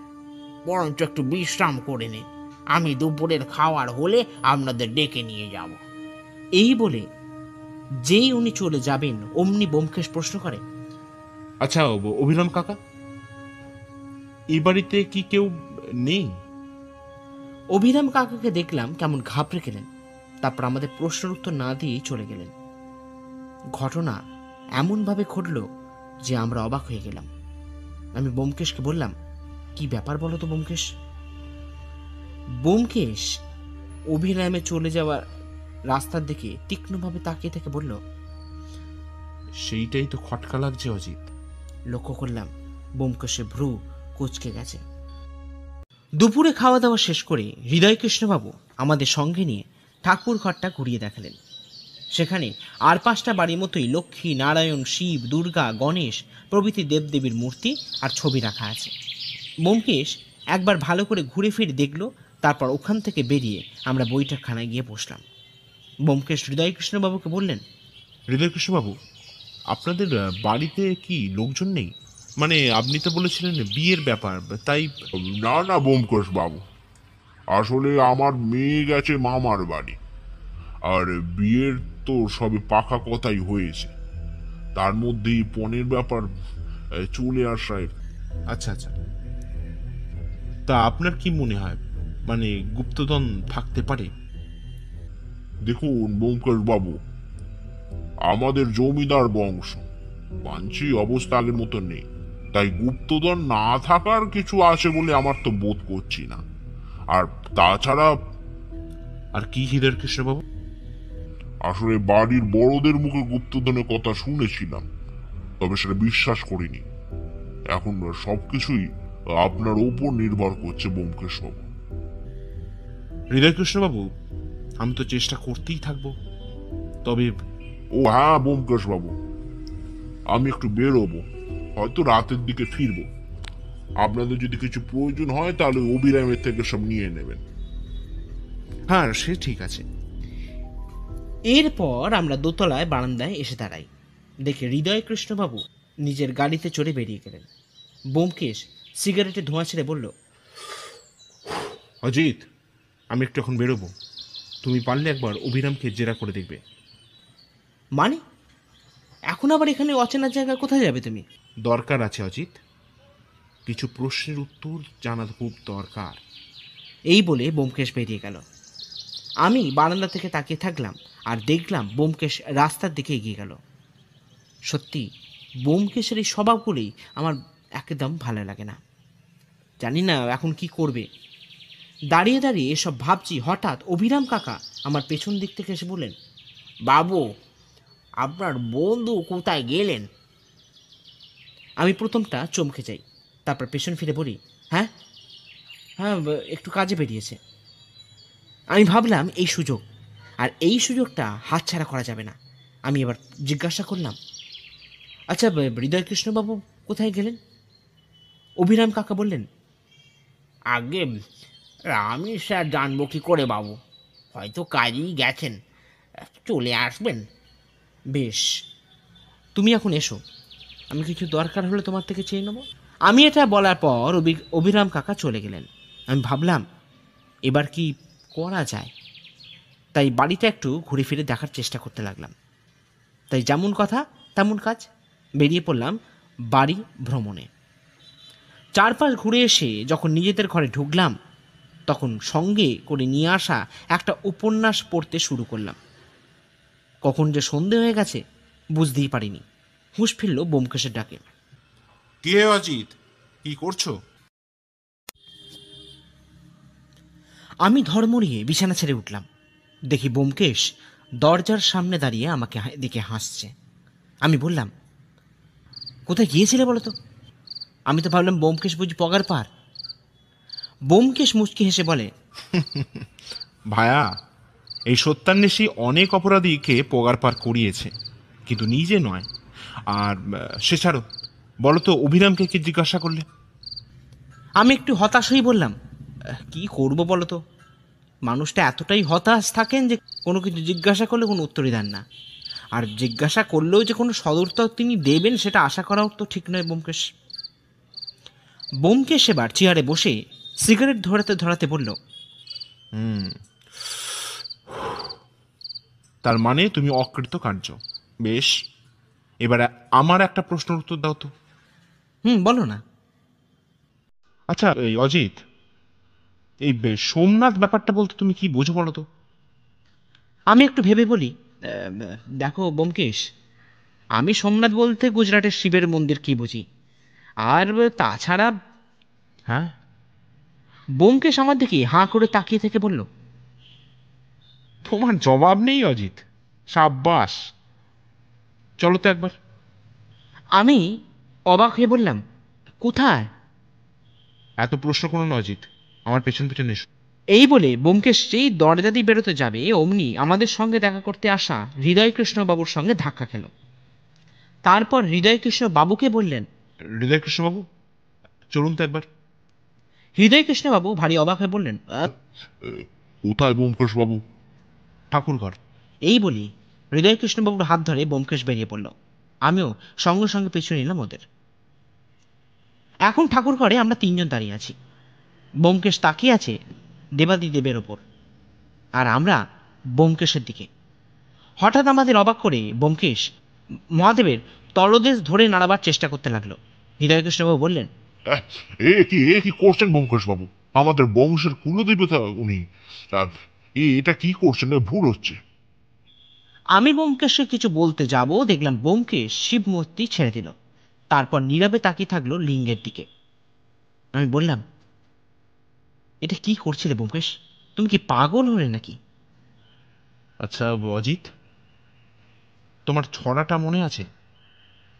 [SPEAKER 4] বরঞ্চ একটু বিশ্রাম করে নিন, আমি দুপুরের খাওয়ার হলে আপনাদের ডেকে নিয়ে যাব।
[SPEAKER 1] এই বলে যেই উনি চলে যাবেন অমনি ব্যোমকেশ প্রশ্ন করে,
[SPEAKER 2] আচ্ছা অভিরাম কাকা, এই বাড়িতে কি কেউ নেই?
[SPEAKER 1] অভিরাম কাকাকে দেখলাম কেমন ঘাবড়ে গেলেন, তারপর আমাদের প্রশ্নের উত্তর না দিয়েই চলে গেলেন। ঘটনা এমনভাবে ঘটল যে আমরা অবাক হয়ে গেলাম। আমি ব্যোমকেশকে বললাম, কি ব্যাপার বলো তো ব্যোমকেশ? ব্যোমকেশ অভিরামে চলে যাওয়ার রাস্তার দিকে তীক্ষ্ণভাবে তাকিয়ে থেকে বলল,
[SPEAKER 2] সেইটাই তো খটকা লাগছে অজিত।
[SPEAKER 1] লক্ষ্য করলাম ব্যোমকেশের ভ্রু কুঁচকে গেছে। দুপুরে খাওয়া দাওয়া শেষ করে হৃদয়কৃষ্ণবাবু আমাদের সঙ্গে নিয়ে ঠাকুর ঘরটা ঘুরিয়ে দেখালেন। সেখানে আর 5টা বাড়ির মতোই লক্ষ্মী, নারায়ণ, শিব, দুর্গা, গণেশ প্রভৃতি দেবদেবীর মূর্তি আর ছবি রাখা আছে। ব্যোমকেশ একবার ভালো করে ঘুরে ফিরে দেখলো, তারপর ওখান থেকে বেরিয়ে আমরা বৈঠকখানায় গিয়ে বসলাম। ব্যোমকেশ হৃদয়কৃষ্ণবাবুকে বললেন,
[SPEAKER 2] হৃদয়কৃষ্ণবাবু, আপনাদের বাড়িতে কি লোকজন নেই? মানে আপনি তো বলেছিলেন বিয়ের ব্যাপার, তাই।
[SPEAKER 3] না না ব্যোমকেশ বাবু, আসলে আমার মেয়ে গেছে মামার বাড়ি, আর বিয়ের তো সবে পাকা কথাই হয়েছে, তার মধ্যেই পণের ব্যাপার চলে আসায়।
[SPEAKER 2] আচ্ছা আচ্ছা, তা আপনার কি মনে হয়, মানে গুপ্তধন থাকতে পারে?
[SPEAKER 3] দেখুন ব্যোমকেশ বাবু, আমাদের জমিদার বংশ, বাঞ্ছি অবস্থা আগের মতো নেই, তাই গুপ্তধন না থাকার কিছু আছে বলে আমার তো বোধ করছি না। আর তাছাড়া
[SPEAKER 2] আর কি হৃদয়কৃষ্ণবাবু?
[SPEAKER 3] আসলে বাড়ির বড়দের মুখে গুপ্তধনের কথা শুনেছিলাম, তবে সেটা বিশ্বাস করিনি। এখন সবকিছুই আপনার ওপর নির্ভর করছে ব্যোমকেশ বাবু।
[SPEAKER 2] হৃদয়কৃষ্ণবাবু, আমি তো চেষ্টা করতেই থাকবো, তবে
[SPEAKER 3] ও হ্যাঁ ব্যোমকেশ বাবু, আমি একটু বেরোবো, হয়তো রাতের দিকে ফিরবো। আপনাদের যদি কিছু প্রয়োজন হয় তাহলে অবিরামের থেকে সব নিয়ে নেবেন।
[SPEAKER 2] হ্যাঁ সে ঠিক আছে।
[SPEAKER 1] এরপর আমরা দোতলায় বারান্দায় এসে দাঁড়াই। দেখে হৃদয়কৃষ্ণবাবু নিজের গাড়িতে চড়ে বেরিয়ে গেলেন। ব্যোমকেশ সিগারেটে ধোঁয়া ছেড়ে বলল,
[SPEAKER 2] অজিত, আমি একটু এখন বেরোবো, তুমি পারলে একবার অভিরামকে জেরা করে দেখবে।
[SPEAKER 1] মানে এখন আবার এখানে অচেনা জায়গা কোথায় যাবে তুমি?
[SPEAKER 2] দরকার আছে অজিত, কিছু প্রশ্নের উত্তর জানা খুব দরকার।
[SPEAKER 1] এই বলে ব্যোমকেশ বেরিয়ে গেল। আমি বারান্দা থেকে তাকিয়ে থাকলাম আর দেখলাম ব্যোমকেশ রাস্তার দিকে এগিয়ে গেল। সত্যি ব্যোমকেশের এই স্বভাবগুলোই আমার একদম ভালো লাগে না। জানি না এখন কি করবে। দাঁড়িয়ে দাঁড়িয়ে এসব ভাবছি, হঠাৎ অভিরাম কাকা আমার পেছন দিক থেকে এসে বললেন,
[SPEAKER 4] বাবু, আপনার বন্ধু কোথায় গেলেন?
[SPEAKER 1] আমি প্রথমটা চমকে যাই, তারপর পেছন ফিরে বলি, হ্যাঁ হ্যাঁ একটু কাজে বেরিয়েছে। আমি ভাবলাম এই সুযোগ, আর এই সুযোগটা হাতছাড়া করা যাবে না। আমি এবার জিজ্ঞাসা করলাম, আচ্ছা হৃদয়কৃষ্ণবাবু কোথায় গেলেন? অভিরাম কাকা বললেন,
[SPEAKER 4] আগে আমি স্যার জানবো কি করে বাবু, হয়তো কাজেই গেছেন, চলে আসবেন।
[SPEAKER 1] বেশ, তুমি এখন এসো, আমি কিছু দরকার হলে তোমার থেকে চেয়ে নেব। আমি এটা বলার পর অভিরাম কাকা চলে গেলেন। আমি ভাবলাম এবার কি করা যায়, তাই বাড়িটা একটু ঘুরে ফিরে দেখার চেষ্টা করতে লাগলাম। তাই যেমন কথা তেমন কাজ, বেরিয়ে পড়লাম বাড়ি ভ্রমণে। চারপাশ ঘুরে এসে যখন নিজেদের ঘরে ঢুকলাম, তখন সঙ্গে করে নিয়ে আসা একটা উপন্যাস পড়তে শুরু করলাম। কখন যে সন্ধে হয়ে গেছে বুঝতেই পারিনি। হুঁশ ফিরল ব্যোমকেশের ডাকে।
[SPEAKER 2] কি হে অজিত, কি করছো?
[SPEAKER 1] আমি ধর্মড়িয়ে বিছানা ছেড়ে উঠলাম। দেখি ব্যোমকেশ দরজার সামনে দাঁড়িয়ে আমাকে দিকে হাসছে। আমি বললাম, কোথায় গিয়েছিলে বলো তো? আমি তো ভাবলাম ব্যোমকেশ বুঝি পগার পার। ব্যোমকেশ মুচকি হেসে বলে,
[SPEAKER 2] ভায়া, এই সত্যান্বেষী অনেক অপরাধীকে পগার পার করিয়েছে, কিন্তু নিজে নয়। আর সে ছাড়ো, বলো তো অভিরামকে কি জিজ্ঞাসা করলে?
[SPEAKER 1] আমি একটু হতাশ হয়ে বললাম, কি করব বলো তো? মানুষটা এতটাই হতাশ থাকেন যে কোনো কিছু জিজ্ঞাসা করলে কোনো উত্তরই দেন না। আর জিজ্ঞাসা করলেও যে কোনো সদুত্তর তিনি দেবেন সেটা আশা করাও তো ঠিক নয় ব্যোমকেশ। ব্যোমকেশ এবার চেয়ারে বসে সিগারেট ধরাতে ধরাতে বলল,
[SPEAKER 2] তার মানে তুমি অকৃতকার্য। বেশ, এবার আমার একটা প্রশ্নের উত্তর দাও তো।
[SPEAKER 1] বলো না।
[SPEAKER 2] আচ্ছা এই অজিত, এই সোমনাথ ব্যাপারটা বলতে তুমি কি বোঝো বলো তো?
[SPEAKER 1] আমি একটু ভেবে বলি, দেখো ব্যোমকেশ, আমি সোমনাথ বলতে গুজরাটের শিবের মন্দির কি বুঝি, আর তাছাড়া।
[SPEAKER 2] হ্যাঁ?
[SPEAKER 1] ব্যোমকেশ আমার দিকে হাঁ করে তাকিয়ে থেকে বলল,
[SPEAKER 2] তোমার জবাব নেই অজিত, সাব্বাস। চলো তো একবার।
[SPEAKER 1] আমি অবাক হয়ে বললাম, কোথায়?
[SPEAKER 2] এত প্রশ্ন করো না অজিত, আমার পেছন পেছন এসো।
[SPEAKER 1] এই বলে ব্যোমকেশ যেই দরজা দিয়ে বেরোতে যাবে অমনি আমাদের সঙ্গে দেখা করতে আসা হৃদয়কৃষ্ণ বাবুর সঙ্গে ধাক্কা খেল। তারপর হৃদয়কৃষ্ণ বাবুকে বললেন,
[SPEAKER 2] হৃদয়কৃষ্ণ বাবু, চলুন তো একবার।
[SPEAKER 1] হৃদয়কৃষ্ণ বাবু ভারী অবাক হয়ে বললেন,
[SPEAKER 3] কোথায় ব্যোমকেশ বাবু?
[SPEAKER 2] ঠাকুরঘর।
[SPEAKER 1] এই বলি হৃদয়কৃষ্ণ বাবুর হাত ধরে ব্যোমকেশ বেরিয়ে পড়ল। আমিও সঙ্গে সঙ্গে পিছু নিলাম ওদের। এখন ঠাকুর ঘরে আমরা তিনজন দাঁড়িয়ে আছি। ব্যোমকেশ তাকিয়ে আছে দেবাদিদেবের ওপর, আর আমরা ব্যোমকেশের দিকে। হঠাৎ আমাদের অবাক করে ব্যোমকেশ মহাদেবের তলদেশ ধরে নাড়াবার চেষ্টা করতে লাগলো। হৃদয়কৃষ্ণবাবু বললেন,
[SPEAKER 3] এ কি করছেন ব্যোমকেশ বাবু? আমাদের বংশের কুলদেবতা উনি। এটা কি করছেন? ভুল হচ্ছে।
[SPEAKER 1] আমি ব্যোমকেশকে কিছু বলতে যাব, দেখলাম ব্যোমকেশ শিব মূর্তি ছেড়ে দিল। তারপর নীরবে তাকিয়ে থাকলো লিঙ্গের দিকে। আমি বললাম, এটা কি করছিলে ব্যোমকেশ? তুমি কি পাগল হলে নাকি?
[SPEAKER 2] আচ্ছা অজিত, তোমার ছড়াটা মনে আছে?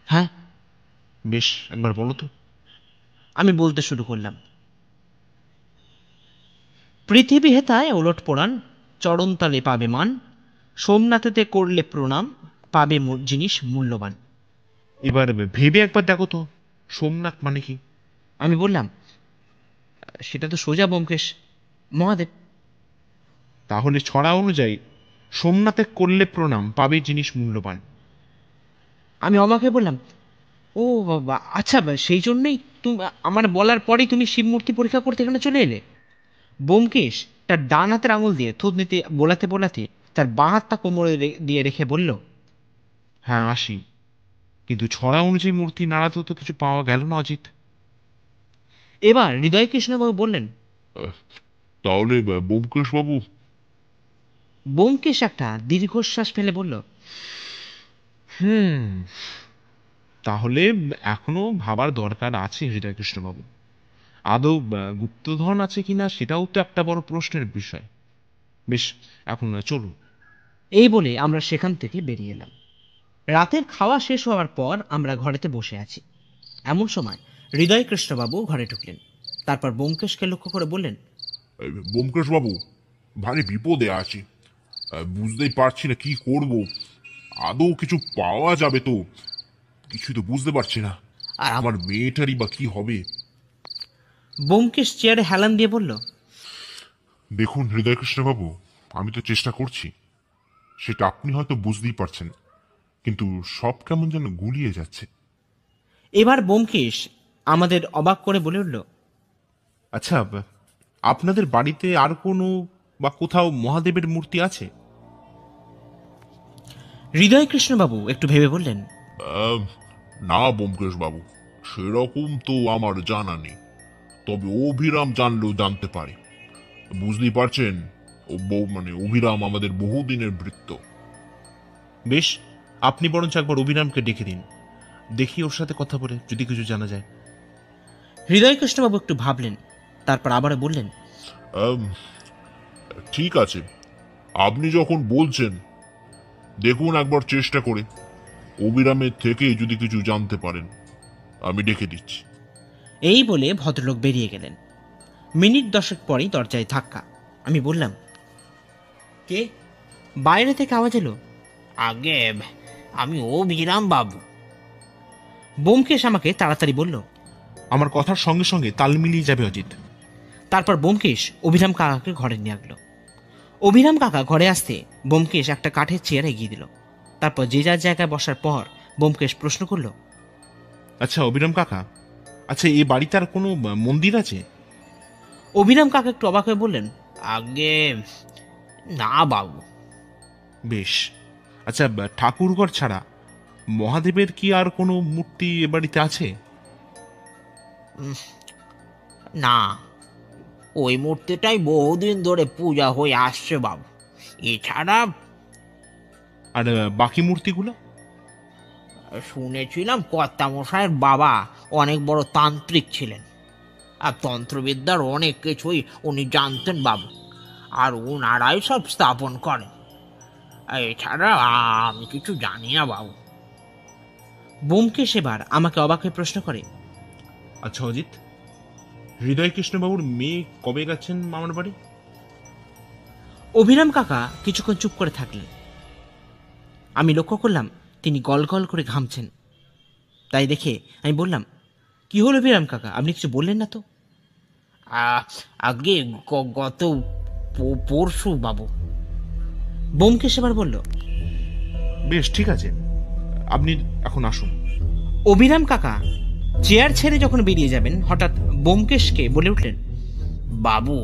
[SPEAKER 1] হ্যাঁ।
[SPEAKER 2] বেশ, একবার বলো তো।
[SPEAKER 1] আমি বলতে শুরু করলাম, পৃথিবী হেতায় ওলট পোড়ান, চরণতলে পাবে মান, সোমনাথেতে করলে প্রণাম, পাবে জিনিস মূল্যবান।
[SPEAKER 2] এবার ভেবে একবার দেখো তো, সোমনাথ মানে কি?
[SPEAKER 1] আমি বললাম, সেটা তো সোজা ব্যোমকেশ, মহাদেব।
[SPEAKER 2] তাহলে ছড়া অনুযায়ী সোমনাথে করলে প্রণাম, পাবে জিনিস মূল্যবান।
[SPEAKER 1] আমি অবাক হয়ে বললাম, ও বাবা, আচ্ছা সেই জন্যই তুমি আমার বলার পরেই তুমি শিব মূর্তি পরীক্ষা করতে এখানে চলে এলে? ব্যোমকেশ তার ডান হাতের আঙুল দিয়ে থুতনিতে বোলাতে বোলাতে তার বাঁ হাতটা কোমরে দিয়ে রেখে বলল,
[SPEAKER 2] হ্যাঁ আসি, কিন্তু ছড়া অনুযায়ী মূর্তি নাড়াতেও তো কিছু পাওয়া গেল না অজিত।
[SPEAKER 1] এবার হৃদয়কৃষ্ণবাবু বললেন,
[SPEAKER 3] তাহলে ব্যোমকেশ বাবু।
[SPEAKER 1] ব্যোমকেশ একটা দীর্ঘশ্বাস ফেলে বলল,
[SPEAKER 2] তাহলে এখনো ভাবার দরকার আছে হৃদয়কৃষ্ণবাবু। আদৌ গুপ্তধন আছে কিনা সেটাও তো একটা বড় প্রশ্নের বিষয়। বেশ, এখন চলুন।
[SPEAKER 1] এই বলে আমরা সেখান থেকে বেরিয়ে এলাম। রাতের খাওয়া শেষ হওয়ার পর আমরা ঘরেতে বসে আছি। এমন সময় হৃদয়কৃষ্ণবাবু ঘরে ঢুকলেন। তারপর ব্যোমকেশকে লক্ষ্য করে বললেন,
[SPEAKER 3] ব্যোমকেশ বাবু, ভারী বিপদে আছি। বুঝতেই পারছি না কি করব। আদৌ কিছু পাওয়া যাবে তো? কিছু তো বুঝতে পারছি না। আর আমার মেয়েটারই বা কি হবে?
[SPEAKER 1] ব্যোমকেশ চেয়ারে হেলান দিয়ে বলল,
[SPEAKER 3] দেখুন হৃদয়কৃষ্ণ বাবু, আমি তো চেষ্টা করছি, সেটা আপনি হয়তো বুঝতেই পারছেন, কিন্তু সব কেমন যেন গুলিয়ে যাচ্ছে।
[SPEAKER 1] এবার ব্যোমকেশ আমাদের অবাক করে বলে উঠল,
[SPEAKER 2] আচ্ছা, আপনাদের বাড়িতে আর কোনো বা কোথাও মহাদেবের মূর্তি আছে?
[SPEAKER 1] হৃদয়কৃষ্ণবাবু একটু ভেবে বললেন,
[SPEAKER 3] না ব্যোমকেশ বাবু, সেরকম তো আমার জানা নেই, তবে অভিরাম জানলেও জানতে পারে। বুঝতেই পারছেন, অভিরাম আমাদের বহুদিনের বৃত্ত।
[SPEAKER 2] বেশ, আপনি বরঞ্চ একবার অভিরামকে ডেকে দিন, দেখি ওর সাথে কথা বলে যদি কিছু জানা যায়।
[SPEAKER 1] হৃদয়কৃষ্ণবাবু একটু ভাবলেন, তারপর আবারও বললেন,
[SPEAKER 3] ঠিক আছে, আপনি যখন বলছেন, দেখুন একবার চেষ্টা করে অবিরামের থেকে যদি কিছু জানতে পারেন, আমি ডেকে দিচ্ছি।
[SPEAKER 1] এই বলে ভদ্রলোক বেরিয়ে গেলেন। মিনিট 10 পরেই দরজায় ধাক্কা। আমি বললাম, কে? বাইরে থেকে আওয়াজ এলো,
[SPEAKER 4] আগে আমি অভিরাম বাবু।
[SPEAKER 1] ব্যোমকেশ আমাকে তাড়াতাড়ি বলল,
[SPEAKER 2] আমার কথার সঙ্গে সঙ্গে তাল মিলিয়ে যাবে অজিত।
[SPEAKER 1] তারপর ব্যোমকেশ অভিরাম কাকাকে ঘরে নিয়ে গেল। অভিরাম কাকা ঘরে আসতে ব্যোমকেশ একটা কাঠের চেয়ার এগিয়ে দিল। তারপর যে যার জায়গায় বসার পর ব্যোমকেশ প্রশ্ন করল,
[SPEAKER 2] আচ্ছা অবিরাম কাকা, আচ্ছা এই বাড়িতে আর কোনো মন্দির আছে?
[SPEAKER 1] অভিরাম কাকা একটু অবাক হয়ে বললেন,
[SPEAKER 4] আগে না বাবু।
[SPEAKER 2] বেশ, আচ্ছা ঠাকুরঘর ছাড়া মহাদেবের কি আর কোনো মূর্তি এ বাড়িতে আছে?
[SPEAKER 4] না, ওই মূর্তিটাই বহুদিন ধরে পূজা হয়ে আসছে বাবু। এছাড়া
[SPEAKER 2] আর বাকি মূর্তিগুলো?
[SPEAKER 4] শুনেছিলাম কর্তামশাইয়ের বাবা অনেক বড় তান্ত্রিক ছিলেন, আর তন্ত্রবিদ্যার অনেক কিছুই উনি জানতেন বাবু, আর ওনারাই সব স্থাপন করেন। এছাড়া আমি কিছু জানি না বাবু।
[SPEAKER 1] ব্যোমকেশ এবার আমাকে অবাক হয়ে প্রশ্ন করে,
[SPEAKER 2] আচ্ছা অজিত, হৃদয় কৃষ্ণবাবুর মেয়ে কবে গেছেন মামার বাড়ি?
[SPEAKER 1] অভিরাম কাকা কিছুক্ষণ চুপ করে থাকলেন। আমি লক্ষ্য করলাম তিনি গল গল করে ঘামছেন। তাই দেখে আমি বললাম, কি হলো অভিরাম কাকা, আপনি কিছু বললেন না তো?
[SPEAKER 4] আগে গত পরশু বাবু।
[SPEAKER 1] ব্যোমকেশ এবার বলল,
[SPEAKER 2] বেশ ঠিক আছে, আপনি এখন আসুন।
[SPEAKER 1] অভিরাম কাকা চেয়ার ছেড়ে যখন বেরিয়ে যাবেন, হঠাৎ ব্যোমকেশকে বলে উঠলেন,
[SPEAKER 4] বাবু,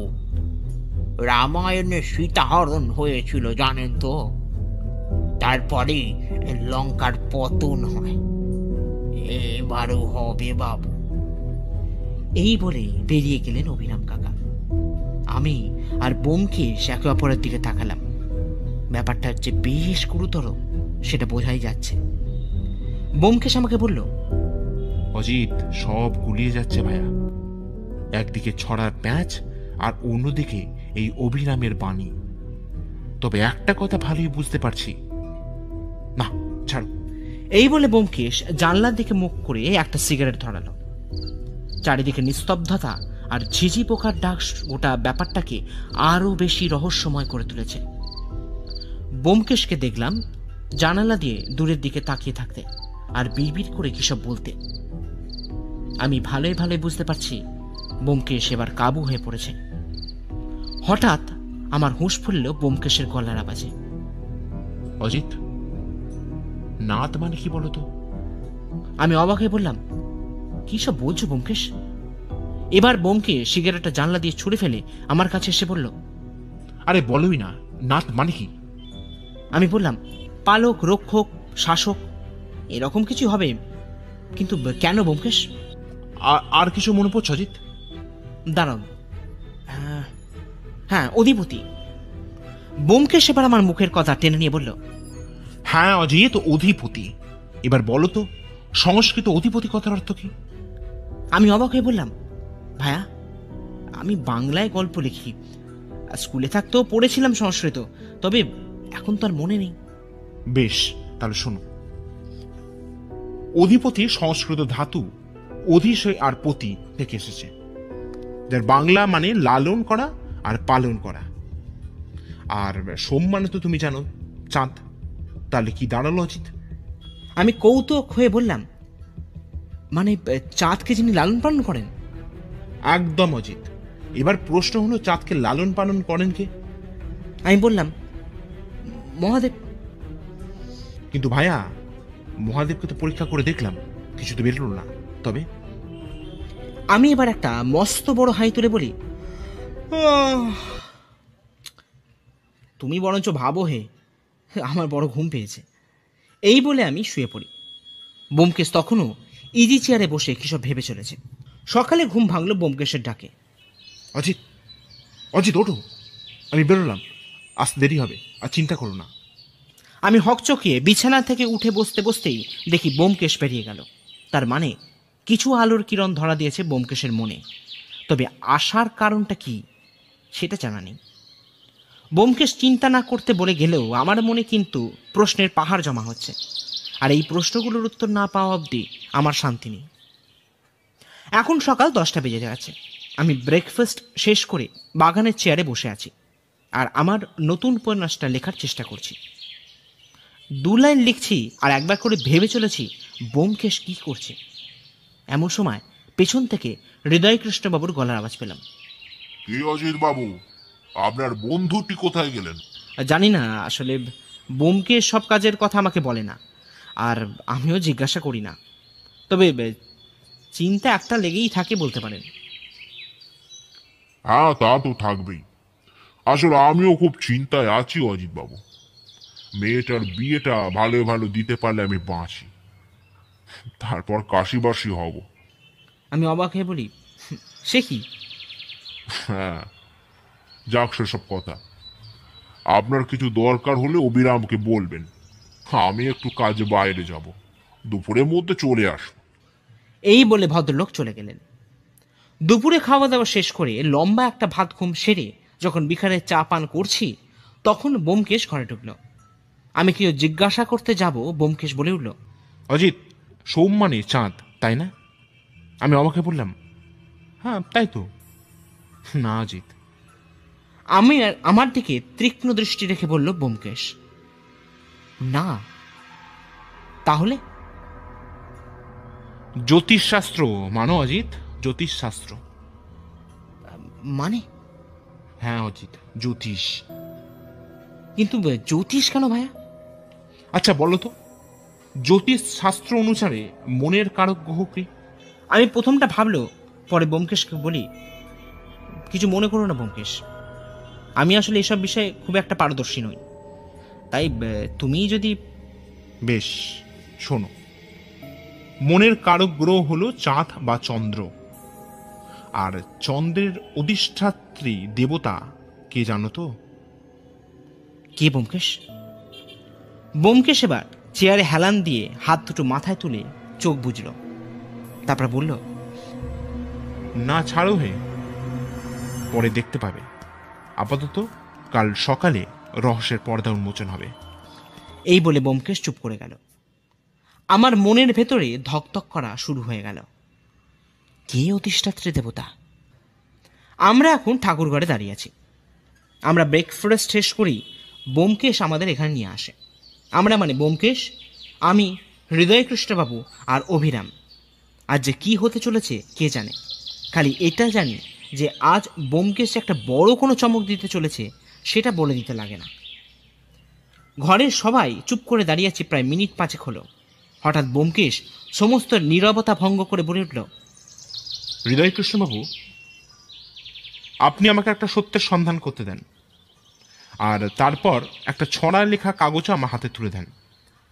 [SPEAKER 4] রামায়ণে সীতাহরণ হয়েছিল জানেন তো? তারপরে লঙ্কার পতন হয়, এবারও হবে বাবু।
[SPEAKER 1] এই বলে বেরিয়ে গেলেন অভিরাম কাকা। আমি আর ব্যোমকেশ একে অপরের দিকে তাকালাম। ব্যাপারটা হচ্ছে বেশ গুরুতর, সেটা বোঝাই যাচ্ছে। ব্যোমকেশ আমাকে বলল,
[SPEAKER 2] অজিত, সব গুলিয়ে যাচ্ছে ভাইয়া। একদিকে ছড়ার প্যাঁচ আর অন্যদিকে এই অভিরামের বাণী। তবে একটা কথা ভালোই বুঝতে পারছি না, ছাড়।
[SPEAKER 1] এই বলে ব্যোমকেশ জানলার দিকে মুখ করে একটা সিগারেট ধরালো। চারিদিকে নিস্তব্ধতা আর ঝিঝি পোকার ডাক গোটা ব্যাপারটাকে আরো বেশি রহস্যময় করে তুলেছে। ব্যোমকেশকে দেখলাম জানালা দিয়ে দূরের দিকে তাকিয়ে থাকতে আর বিড়বিড় করে কিসব বলতে। আমি ভালোই ভালোই বুঝতে পারছি ব্যোমকেশ এবার কাবু হয়ে পড়েছে। হঠাৎ আমার হুঁশ ফুলল ব্যোমকেশের গলার আওয়াজে।
[SPEAKER 2] অজিত, নাত মানে কি বলতো?
[SPEAKER 1] আমি অবাক হয়ে বললাম, কি সব বলছো ব্যোমকেশ? এবার ব্যোমকেশ সিগারেটটা জানলা দিয়ে ছুঁড়ে ফেলে আমার কাছে এসে বলল,
[SPEAKER 2] আরে বলোই না, নাত মানে কি?
[SPEAKER 1] আমি বললাম, পালক, রক্ষক, শাসক, এরকম কিছু হবে। কিন্তু কেন ব্যোমকেশ?
[SPEAKER 2] আর কিছু মনে পড়ছে অজিত?
[SPEAKER 1] দাঁড়ান, হ্যাঁ, অধিপতি। ব্যোমকেশ এবার আমার মুখের কথা টেনে নিয়ে বলল,
[SPEAKER 2] হ্যাঁ অজিত, অধিপতি। এবার বলো তো, সংস্কৃত অধিপতি কথার অর্থ কি?
[SPEAKER 1] আমি অবাক হয়ে বললাম, ভাইয়া, আমি বাংলায় গল্প লিখি, স্কুলে থাকতেও পড়েছিলাম সংস্কৃত, তবে এখন তো আর মনে নেই।
[SPEAKER 2] বেশ, তাহলে শোনো। অধিপতি সংস্কৃত ধাতু অধিশয় আর পতি থেকে এসেছে, যার বাংলা মানে লালন করা আর পালন করা। আর সোম মানে তো তুমি জানো, চাঁদ। তাহলে কি দাঁড়ালো অজিত?
[SPEAKER 1] আমি কৌতুক হয়ে বললাম, মানে চাঁদকে যিনি লালন পালন করেন?
[SPEAKER 2] একদম অজিত। এবার প্রশ্ন হলো, চাঁদকে লালন পালন করেন কে?
[SPEAKER 1] আমি বললাম, মহাদেব।
[SPEAKER 2] কিন্তু ভাইয়া, মহাদেবকে তো পরীক্ষা করে দেখলাম, কিছু তো বেরোলো না। তবে
[SPEAKER 1] আমি এবার একটা মস্ত বড় হাই তুলে বলি, তুমি বরঞ্চ ভাবো হে, আমার বড় ঘুম পেয়েছে। এই বলে আমি শুয়ে পড়ি। ব্যোমকেশ তখনও ইজি চেয়ারে বসে কিসব ভেবে চলেছে। সকালে ঘুম ভাঙলো ব্যোমকেশের ডাকে।
[SPEAKER 2] অজিত, অজিত ওঠো, আমি বেরোলাম, আসতে দেরি হবে, আর চিন্তা করো না।
[SPEAKER 1] আমি হকচকিয়ে বিছানা থেকে উঠে বসতে বসতেই দেখি ব্যোমকেশ বেরিয়ে গেল। তার মানে কিছু আলোর কিরণ ধরা দিয়েছে ব্যোমকেশের মনে, তবে আসার কারণটা কি সেটা জানা নেই। ব্যোমকেশ চিন্তা না করতে বলে গেলেও আমার মনে কিন্তু প্রশ্নের পাহাড় জমা হচ্ছে, আর এই প্রশ্নগুলোর উত্তর না পাওয়া অবধি আমার শান্তি নেই। এখন সকাল 10টা বেজে যাচ্ছে। আমি ব্রেকফাস্ট শেষ করে বাগানের চেয়ারে বসে আছি আর আমার নতুন উপন্যাসটা লেখার চেষ্টা করছি। 2 লাইন লিখছি আর একবার করে ভেবে চলেছি ব্যোমকেশ কি করছে। এমন সময় পেছন থেকে হৃদয়কৃষ্ণবাবুর গলার আওয়াজ পেলাম।
[SPEAKER 3] কি অজিত বাবু, আপনার বন্ধুটি কোথায় গেলেন?
[SPEAKER 1] জানি না, আসলে বোমকেশ সব কাজের কথা আমাকে বলে না, আর আমিও জিজ্ঞাসা করি না। তবে চিন্তা একটা লেগেই থাকে বলতে পারেন।
[SPEAKER 3] হ্যাঁ, তা তো থাকবেই। আসলে আমিও খুব চিন্তায় আছি অজিত বাবু। মেয়েটার বিয়েটা ভালো ভালো দিতে পারলে আমি বাঁচি, তারপর কাশিবাসী হব।
[SPEAKER 1] আমি অবাক হয়ে বলি, সে কি?
[SPEAKER 3] হ্যাঁ, যাক সেসব কথা। আপনার কিছু দরকার হলে অবিরামকে বলবেন। আমি একটু কাজে বাইরে যাব, দুপুরের মধ্যে চলে আসবো।
[SPEAKER 1] এই বলে ভদ্রলোক চলে গেলেন। দুপুরে খাওয়া দাওয়া শেষ করে লম্বা একটা ভাত ঘুম সেরে যখন বিকালে চা পান করছি, তখন বোমকেশ ঘরে ঢুকলো। আমি কেউ জিজ্ঞাসা করতে যাব, বোমকেশ বলে উঠল,
[SPEAKER 2] অজিত, সোম মানে চাঁদ, তাই না? আমি অবাকে বললাম, হ্যাঁ তাই তো। না অজিত।
[SPEAKER 1] আমার দিকে তীক্ষ্ণ দৃষ্টি রেখে বলল বোমকেশ, না। তাহলে?
[SPEAKER 2] জ্যোতিষশাস্ত্র মানো অজিত, জ্যোতিষশাস্ত্র।
[SPEAKER 1] মানে?
[SPEAKER 2] হ্যাঁ অজিত, জ্যোতিষ।
[SPEAKER 1] কিন্তু জ্যোতিষ কেন ভাইয়া?
[SPEAKER 2] আচ্ছা বলো তো, জ্যোতিষ শাস্ত্র অনুসারে মনের কারক গ্রহ কি?
[SPEAKER 1] আমি প্রথমটা ভাবলো, পরে বোমকেশকে বলি, কিছু মনে করো না বোমকেশ, আমি আসলে এসব বিষয়ে খুব একটা পারদর্শী নই, তাই তুমি যদি।
[SPEAKER 2] বেশ, শোনো। মনের কারক গ্রহ হলো চাঁদ বা চন্দ্র। আর চন্দ্রের অধিষ্ঠাত্রী দেবতা কে জানো তো?
[SPEAKER 1] কে বোমকেশ? বোমকেশ এবার চেয়ারে হেলান দিয়ে হাত দুটো মাথায় তুলে চোখ বুঝল, তারপর বলল,
[SPEAKER 2] না ছাড়ো হে, পরে দেখতে পাবে। আপাতত কাল সকালে রহস্যের পর্দা উন্মোচন হবে।
[SPEAKER 1] এই বলে বোমকেশ চুপ করে গেল। আমার মনের ভেতরে ধকধক করা শুরু হয়ে গেল। কে অধিষ্ঠাত্রী দেবতা? আমরা এখন ঠাকুরঘরে দাঁড়িয়ে আছি। আমরা ব্রেকফাস্ট শেষ করি, বোমকেশ আমাদের এখানে নিয়ে আসে। আমরা মানে বোমকেশ, আমি, হৃদয়কৃষ্ণবাবু আর অভিরাম। আজ যে কি হতে চলেছে কে জানে। খালি এটা জানি যে আজ বোমকেশ একটা বড় কোনো চমক দিতে চলেছে, সেটা বলে দিতে লাগে না। ঘরের সবাই চুপ করে দাঁড়িয়ে আছি প্রায় মিনিট 5 হলো। হঠাৎ বোমকেশ সমস্ত নীরবতা ভঙ্গ করে বলে উঠল,
[SPEAKER 2] হৃদয়কৃষ্ণবাবু, আপনি আমাকে একটা সত্যের সন্ধান করতে দেন, আর তারপর একটা ছড়া লেখা কাগজও আমার হাতে তুলে দেন।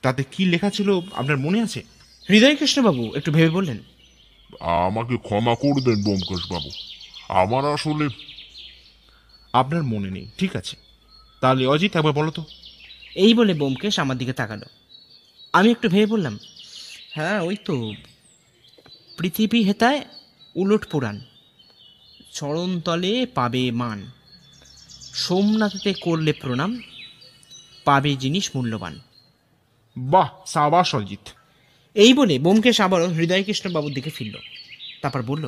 [SPEAKER 2] তাতে কি লেখা ছিল আপনার মনে আছে?
[SPEAKER 1] হৃদয়কৃষ্ণবাবু একটু ভেবে বললেন,
[SPEAKER 3] আমাকে ক্ষমা করবেন ব্যোমকেশ বাবু, আমার আসলে।
[SPEAKER 2] আপনার মনে নেই, ঠিক আছে। তাহলে অজিত একবার বলো তো।
[SPEAKER 1] এই বলে বোমকেশ আমার দিকে তাকালো। আমি একটু ভেবে বললাম, হ্যাঁ ওই তো, পৃথিবী হেতায় উলট পুরাণ, চরণতলে পাবে মান, সোমনাথেতে করলে প্রণাম, পাবে জিনিস মূল্যবান।
[SPEAKER 2] বাহ, সাবাস অজিত।
[SPEAKER 1] এই বলে বোমকেশ আবারও হৃদয়কৃষ্ণবাবুর দিকে ফিরল, তারপর বলল,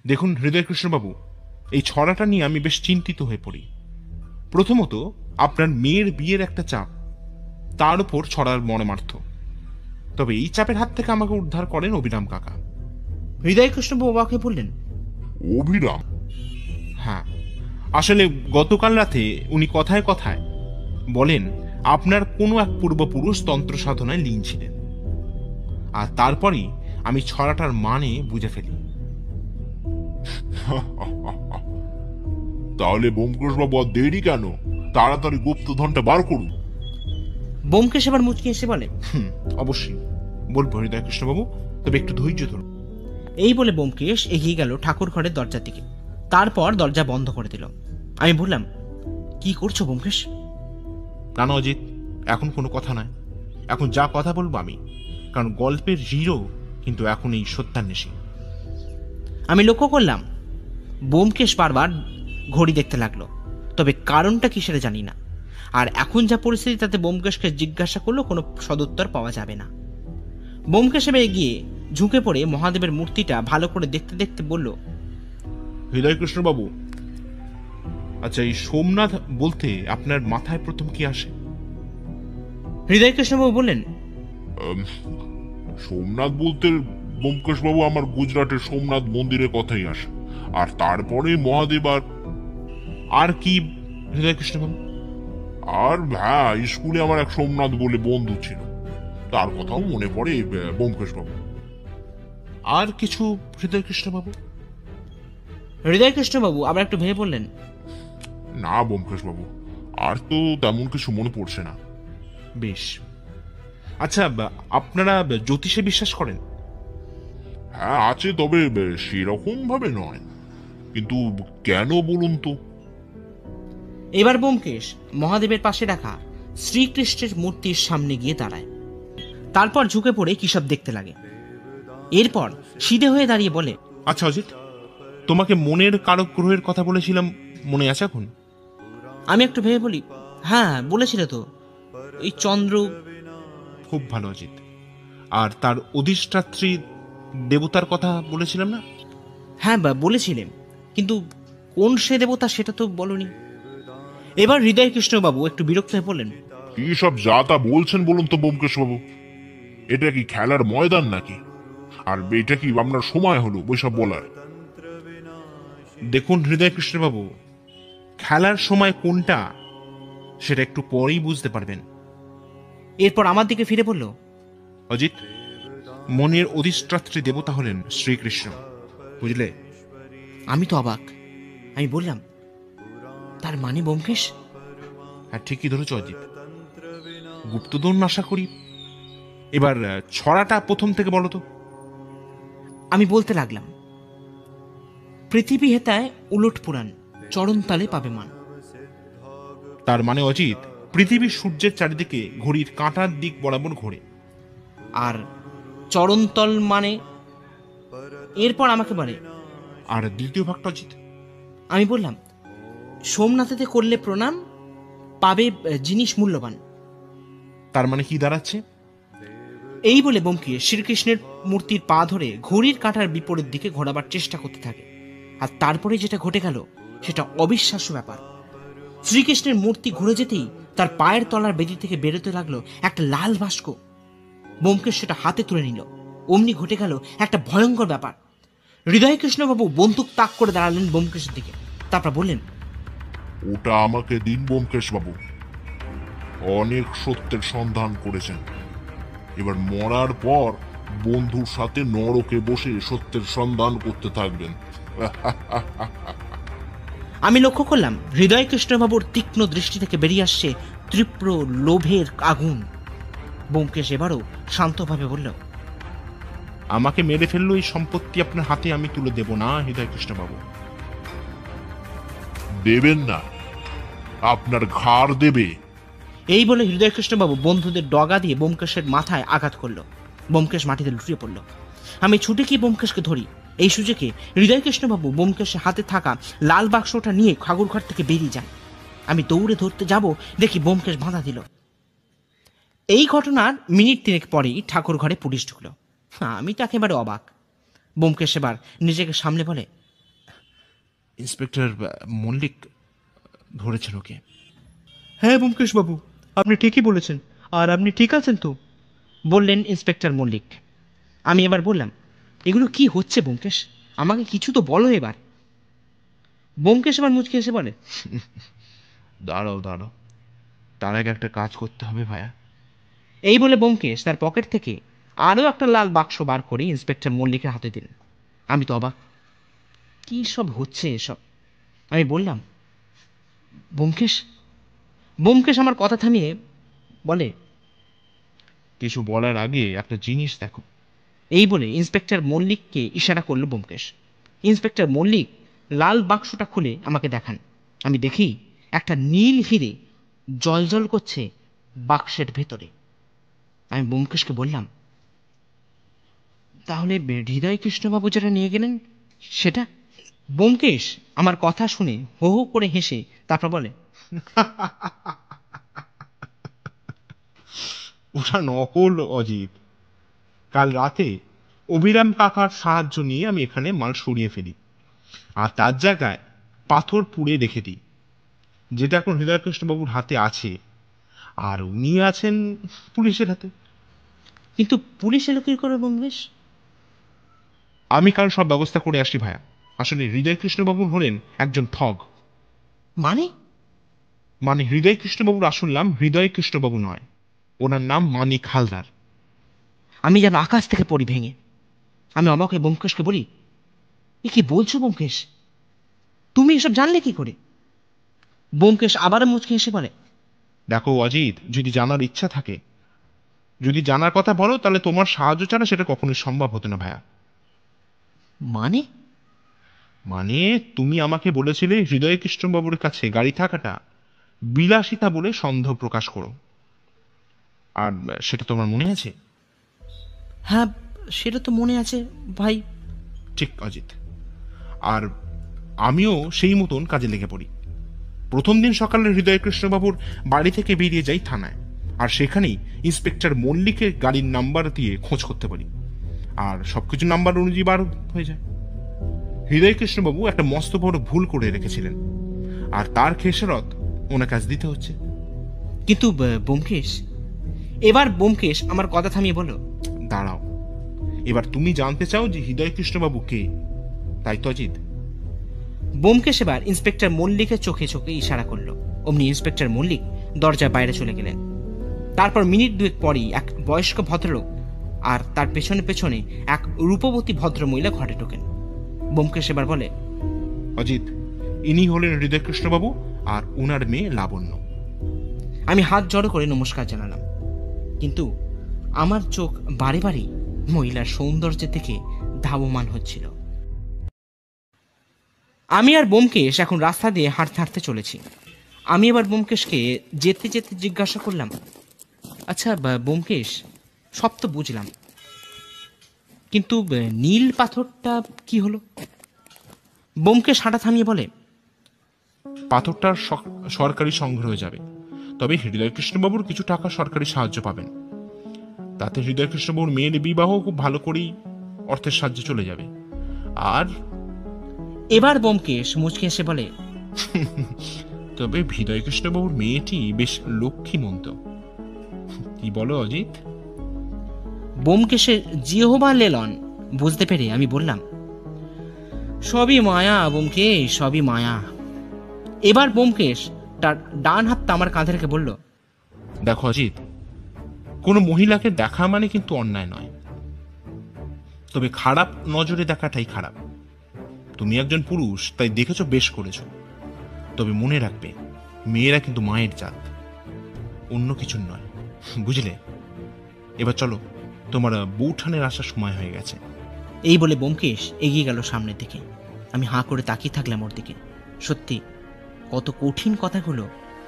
[SPEAKER 2] দেখুন হৃদয়কৃষ্ণবাবু, এই ছড়াটা নিয়ে আমি বেশ চিন্তিত হয়ে পড়ি। প্রথমত, আপনার মেয়ের বিয়ের একটা চাপ, তার উপর ছড়ার মর্মার্থ। তবে এই চাপের হাত থেকে আমাকে উদ্ধার করেন অবিরাম কাকা।
[SPEAKER 1] হৃদয়কৃষ্ণবাবু অবাকে বললেন,
[SPEAKER 3] অভিরাম?
[SPEAKER 2] হ্যাঁ, আসলে গতকাল রাতে উনি কথায় কথায় বলেন আপনার কোনো এক পূর্বপুরুষ তন্ত্র সাধনায় লীন ছিলেন, আর তারপরই আমি ছড়াটার মানে বুঝে ফেলি।
[SPEAKER 3] তাহলে ব্যোমকেশ বাবু আর দেরি কেন? তাড়াতাড়ি গুপ্তধনটা বার করুন।
[SPEAKER 1] বোমকেশ এবার মুচকি এসে বলে,
[SPEAKER 2] অবশ্যই বলবো হৃদয়কৃষ্ণবাবু, তবে একটু ধৈর্য ধরুন।
[SPEAKER 1] এই বলে বোমকেশ এগিয়ে গেল ঠাকুর ঘরের দরজার দিকে, তারপর দরজা বন্ধ করে দিল। আমি বললাম, কি করছো বোমকেশ?
[SPEAKER 2] না না অজিত, এখন কোনো কথা নয়। এখন যা কথা বলবো আমি, কারণ গল্পের হিরো কিন্তু এখন এই সত্যান্বেষী।
[SPEAKER 1] আমি লক্ষ্য করলাম বোমকেশ বারবার ঘড়ি দেখতে লাগলো, তবে কারণটা কি সেটা জানি না। আর এখন যা পরিস্থিতি, তাতে বোমকেশকে জিজ্ঞাসা করলেও কোনো সদুত্তর পাওয়া যাবে না। বোমকেশ এবার এগিয়ে ঝুঁকে পড়ে মহাদেবের মূর্তিটা ভালো করে দেখতে দেখতে বলল,
[SPEAKER 2] হৃদয়কৃষ্ণবাবু, আচ্ছা এই সোমনাথ বলতে আপনার মাথায় প্রথম কি আসে?
[SPEAKER 1] হৃদয়কৃষ্ণবাবু বললেন,
[SPEAKER 3] সোমনাথ বলতে ব্যোমকেশ বাবু আমার গুজরাটের সোমনাথ মন্দিরের কথাই আসে, আর তারপরে মহাদেব।
[SPEAKER 2] আর কি হৃদয়কৃষ্ণবাবু?
[SPEAKER 3] আর হ্যাঁ, স্কুলে আমার এক সোমনাথ বলে বন্ধু ছিল, তার কথাও মনে পড়ে ব্যোমকেশ বাবু।
[SPEAKER 2] আর কিছু হৃদয়কৃষ্ণবাবু?
[SPEAKER 1] হৃদয়কৃষ্ণবাবু আবার একটু ভেবে বললেন,
[SPEAKER 3] না ব্যোমকেশ বাবু, আর তো তেমন কিছু মনে পড়ছে না।
[SPEAKER 2] বেশ। আচ্ছা, আপনারা জ্যোতিষে বিশ্বাস করেন?
[SPEAKER 3] হ্যাঁ আছে, তবে সেরকম ভাবে নয়। কিন্তু কেন বলুন তো?
[SPEAKER 1] এবার ব্যোমকেশ মহাদেবের পাশে রাখা শ্রীকৃষ্ণের মূর্তির সামনে গিয়ে দাঁড়ায়। তারপর ঝুঁকে পড়ে কি সব দেখতে লাগে। এরপর সিধে হয়ে দাঁড়িয়ে বলে,
[SPEAKER 2] আচ্ছা অজিত, তোমাকে মনের কারক গ্রহের কথা বলেছিলাম, মনে আছে এখন?
[SPEAKER 1] আমি একটু ভেবে বলি, হ্যাঁ বলেছিলে তো, এই চন্দ্র।
[SPEAKER 2] খুব ভালো অজিত। আর তার অধিষ্ঠাত্রী দেবতার কথা বলেছিলাম না?
[SPEAKER 1] হ্যাঁ বলেছিলেন, কিন্তু কোন সে দেবতা সেটা তো বলনি। এবার হৃদয়কৃষ্ণবাবু একটু বিরক্ত হয়ে বললেন,
[SPEAKER 3] কি সব যা তা বলছেন বলুন তো ব্যোমকেশ বাবু? এটা কি খেলার ময়দান নাকি? আর এটা কি আপনার সময় হলো ওইসব বলার?
[SPEAKER 2] দেখুন হৃদয়কৃষ্ণবাবু, খেলার সময় কোনটা সেটা একটু পরেই বুঝতে পারবেন।
[SPEAKER 1] এরপর আমার দিকে ফিরে বলল,
[SPEAKER 2] অজিত, মনের অধিষ্ঠাত্রী দেবতা হলেন শ্রীকৃষ্ণ, বুঝলে?
[SPEAKER 1] আমি তো অবাক। আমি বললাম, তার মানে ব্যোমকেশ?
[SPEAKER 2] হ্যাঁ, ঠিকই ধরেছ অজিত। গুপ্তধন আশা করি। এবার ছড়াটা প্রথম থেকে বলো তো।
[SPEAKER 1] আমি বলতে লাগলাম, পৃথিবী হেতায় উলট পুরাণ, চরণ তালে পাবে মান।
[SPEAKER 2] তার মানে অজিত, পৃথিবী সূর্যের চারিদিকে ঘড়ির কাঁটার দিক বরাবর ঘোরে।
[SPEAKER 1] আর চরণতল মানে? এরপর আমাকে বলে,
[SPEAKER 2] আর দ্বিতীয় ভাগটা অজিত?
[SPEAKER 1] আমি বললাম, সোমনাথেতে করলে প্রণাম, পাবে জিনিস মূল্যবান।
[SPEAKER 2] তার মানে কি দাঁড়াচ্ছে?
[SPEAKER 1] এই বলে ব্যোমকেশ শ্রীকৃষ্ণের মূর্তির পা ধরে ঘড়ির কাঁটার বিপরীত দিকে ঘোরাবার চেষ্টা করতে থাকে। আর তারপরে যেটা ঘটে গেল সেটা অবিশ্বাস্য ব্যাপার। শ্রীকৃষ্ণের মূর্তি ঘুরে যেতেই তার পায়ের তলার বেদি থেকে বেরোতে লাগলো একটা লাল বাষ্ক। ব্যোমকেশ সেটা হাতে তুলে নিল। অমনি ঘটে গেল একটা ভয়ঙ্কর ব্যাপার। হৃদয়কৃষ্ণবাবু বন্দুক তাক করে দাঁড়ালেন ব্যোমকেশের দিকে। তারপর বললেন,
[SPEAKER 3] ওটা আমাকে দিন ব্যোমকেশ বাবু। অনেক সত্যের সন্ধান করেছেন, এবার মরার পর বন্ধুর সাথে নরকে বসে সত্যের সন্ধান করতে থাকবেন।
[SPEAKER 1] আমি লক্ষ্য করলাম হৃদয়কৃষ্ণবাবুর তীক্ষ্ণ দৃষ্টি থেকে বেরিয়ে আসছে তীব্র লোভের আগুন। ব্যোমকেশ এবারও শান্তভাবে বলল,
[SPEAKER 2] আমাকে মেরে ফেললো এই সম্পত্তি আপনার হাতে আমি তুলে দেব না হৃদয়কৃষ্ণবাবু।
[SPEAKER 3] দেবেন না? আপনার ঘাড় দেবে।
[SPEAKER 1] এই বলে হৃদয়কৃষ্ণবাবু বন্ধুদের ডগা দিয়ে ব্যোমকেশের মাথায় আঘাত করলো। ব্যোমকেশ মাটিতে লুটিয়ে পড়ল। আমি ছুটে গিয়ে ব্যোমকেশকে ধরি। এই সুযোগে হৃদয়কৃষ্ণবাবু ব্যোমকেশের হাতে থাকা লাল বাক্সটা নিয়ে ঠাকুরঘর থেকে বেরিয়ে যায়। আমি দৌড়ে ধরতে যাব, দেখি ব্যোমকেশ বাধা দিল। এই ঘটনার মিনিট তিনেক পরেই ঠাকুর ঘরে পুলিশ ঢুকলো। আমি তো একেবারে অবাক। ব্যোমকেশ এবার নিজেকে সামলে বলে,
[SPEAKER 2] ইন্সপেক্টর মল্লিক ধরেছেন ওকে।
[SPEAKER 1] হ্যাঁ ব্যোমকেশ বাবু, আপনি ঠিকই বলেছেন। আর আপনি ঠিক আছেন তো? বললেন ইন্সপেক্টর মল্লিক। আমি এবার বললাম, এগুলো কি হচ্ছে ব্যোমকেশ? আমাকে কিছু তো বলো এবার। ব্যোমকেশ এবার মুচকে এসে বলে,
[SPEAKER 2] দাঁড়াও দাঁড়াও, তার আগে একটা কাজ করতে হবে ভাইয়া।
[SPEAKER 1] এই বলে ব্যোমকেশ তার পকেট থেকে আরও একটা লাল বাক্স বার করে ইন্সপেক্টর মল্লিকের হাতে দিলেন। আমি তো অবাক, কি সব হচ্ছে এসব? আমি বললাম, ব্যোমকেশ। ব্যোমকেশ আমার কথা থামিয়ে বলে,
[SPEAKER 2] কিছু বলার আগে একটা জিনিস দেখো।
[SPEAKER 1] এই বলে ইন্সপেক্টর মল্লিককে ইশারা করল ব্যোমকেশ। ইন্সপেক্টর মল্লিক লাল বাক্সটা খুলে আমাকে দেখান। আমি দেখি একটা নীল হিরে জলজল করছে বাক্সের ভেতরে। আমি ব্যোমকেশকে বললাম, তাহলে হৃদয়কৃষ্ণবাবু যেটা নিয়ে গেলেন সেটা? ব্যোমকেশ আমার কথা শুনে হো হো করে হেসে তারপর বলে,
[SPEAKER 2] ওটা নকল অজিত। কাল রাতে অবিরাম কাকার সাহায্য নিয়ে আমি এখানে মাল সরিয়ে ফেলি, আর তার জায়গায় পাথর পুড়ে রেখে দিই, যেটা এখন হৃদয়কৃষ্ণবাবুর হাতে আছে, আর উনি আছেন পুলিশের হাতে।
[SPEAKER 1] কিন্তু পুলিশ এলো কি করে ব্যোমকেশ?
[SPEAKER 2] আমি কাল সব ব্যবস্থা করে আসি ভাইয়া। আসলে হৃদয়কৃষ্ণবাবু হলেন একজন ঠগ।
[SPEAKER 1] মানে?
[SPEAKER 2] মানে হৃদয় কৃষ্ণবাবুর আসল নাম হৃদয় কৃষ্ণবাবু নয়, ওনার নাম মানিক হালদার।
[SPEAKER 1] আমি যেন আকাশ থেকে পড়ি ভেঙে। আমি অবাক হয়ে ব্যোমকেশকে বলি, এ কি বলছো ব্যোমকেশ? তুমি এসব জানলে কি করে? ব্যোমকেশ আবার মুচকে হেসে বলে,
[SPEAKER 2] দেখো অজিত, যদি জানার ইচ্ছা থাকে, যদি জানার কথা বলো, তাহলে তোমার সাহায্য ছাড়া সেটা কখনোই সম্ভব হতো না ভাইয়া।
[SPEAKER 1] মানে?
[SPEAKER 2] মানে তুমি আমাকে বলেছিলে হৃদয় কৃষ্ণবাবুর কাছে গাড়ি থাকাটা বিলাসিতা বলে সন্দেহ প্রকাশ করো, আর সেটা তোমার মনে আছে?
[SPEAKER 1] হ্যাঁ, সেটা তো মনে আছে ভাই।
[SPEAKER 2] ঠিক অজিত, আর আমিও সেই মতন কাজে লেগে পড়ি। প্রথম দিন সকালে হৃদয় কৃষ্ণবাবুর বাড়ি থেকে বেরিয়ে যাই থানায়, আর সেখানেই ইন্সপেক্টর মল্লিকের গাড়ির নাম্বার দিয়ে খোঁজ করতে পারি, আর সবকিছু নাম্বার অনুযায়ী বার হয়ে যায়। হৃদয় কৃষ্ণবাবু একটা মস্ত বড় ভুল করে রেখেছিলেন, আর তার খেসারত ওনার কাছে দিতে হচ্ছে।
[SPEAKER 1] কিন্তু ব্যোমকেশ, এবার ব্যোমকেশ আমার কথা থামিয়ে বলো,
[SPEAKER 2] দাঁড়াও, এবার তুমি জানতে চাও যে হৃদয় কৃষ্ণবাবু কে, তাই তো অজিত?
[SPEAKER 1] ব্যোমকেশ এবার ইন্সপেক্টর মল্লিকের চোখে চোখে ইশারা করলো। অমনি ইন্সপেক্টর মল্লিক দরজার বাইরে চলে গেলেন। তারপর মিনিট দুয়েক পরেই এক বয়স্ক ভদ্রলোক আর তার পেছনে পেছনে এক রূপবতী ভদ্রমহিলা ঘরে ঢোকেন। ব্যোমকেশ এবার বলে,
[SPEAKER 2] অজিত, ইনি হলেন হৃদয় কৃষ্ণবাবু আর ওনার মেয়ে লাবণ্য।
[SPEAKER 1] আমি হাত জড়ো করে নমস্কার জানালাম, কিন্তু আমার চোখ বারে বারে মহিলার সৌন্দর্যের থেকে ধাবমান হচ্ছিল। আমি আর ব্যোমকেশ এখন রাস্তা দিয়ে হাঁটতে হাঁটতে চলেছি। আমি এবার ব্যোমকেশকে যেতে যেতে জিজ্ঞাসা করলাম, আচ্ছা ব্যোমকেশ, সব তো বুঝলাম, কিন্তু নীল পাথরটা কি হলো? ব্যোমকেশ হাঁটা থামিয়ে বলে,
[SPEAKER 2] পাথরটার সরকারি সংগ্রহে যাবে, তবে হৃদয় কৃষ্ণবাবুর কিছু টাকা সরকারি সাহায্য পাবেন। তাতে হৃদয় কৃষ্ণবাবুর মেয়ের বিবাহ খুব ভালো করেই অর্থের সাহায্যে চলে যাবে। আর
[SPEAKER 1] এবার ব্যোমকেশ মুচকে এসে বলে,
[SPEAKER 2] তবে হৃদয় কৃষ্ণবাবুর মেয়েটি বেশ লক্ষ্মীমন্ত, কি বলো অজিত?
[SPEAKER 1] ব্যোমকেশের জিহবা লেলন বুঝতে পেরে আমি বললাম, সবই মায়া ব্যোমকেশ, সবই মায়া। এবার ব্যোমকেশ তার ডান হাতটা আমার কাঁধে রেখে বলল,
[SPEAKER 2] দেখো অজিত, কোনো মহিলাকে দেখা মানে কিন্তু অন্যায় নয়, তবে খারাপ নজরে দেখাটাই খারাপ। তুমি একজন পুরুষ, তাই দেখেছো, বেশ করেছো, তবে মনে রাখবে মেয়েরা কিন্তু মায়ের জাত, অন্য কিছু নয়, বুঝলে? এবার চলো, তোমার বউঠানের আসার সময় হয়ে গেছে।
[SPEAKER 1] এই বলে ব্যোমকেশ এগিয়ে গেল সামনের দিকে। আমি হাঁ করে তাকিয়ে থাকলাম ওর দিকে। সত্যি কত কঠিন কথাগুলো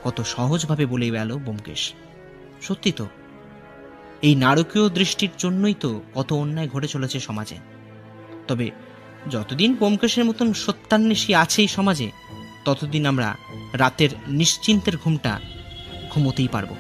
[SPEAKER 1] কত সহজভাবে বলে গেল ব্যোমকেশ। সত্যি তো, এই নারকীয় দৃষ্টির জন্যই তো কত অন্যায় ঘটে চলেছে সমাজে। তবে যতদিন ব্যোমকেশের মতন সত্যান্বেষী আছে এই সমাজে, ততদিন আমরা রাতের নিশ্চিন্তের ঘুমটা ঘুমোতেই পারবো।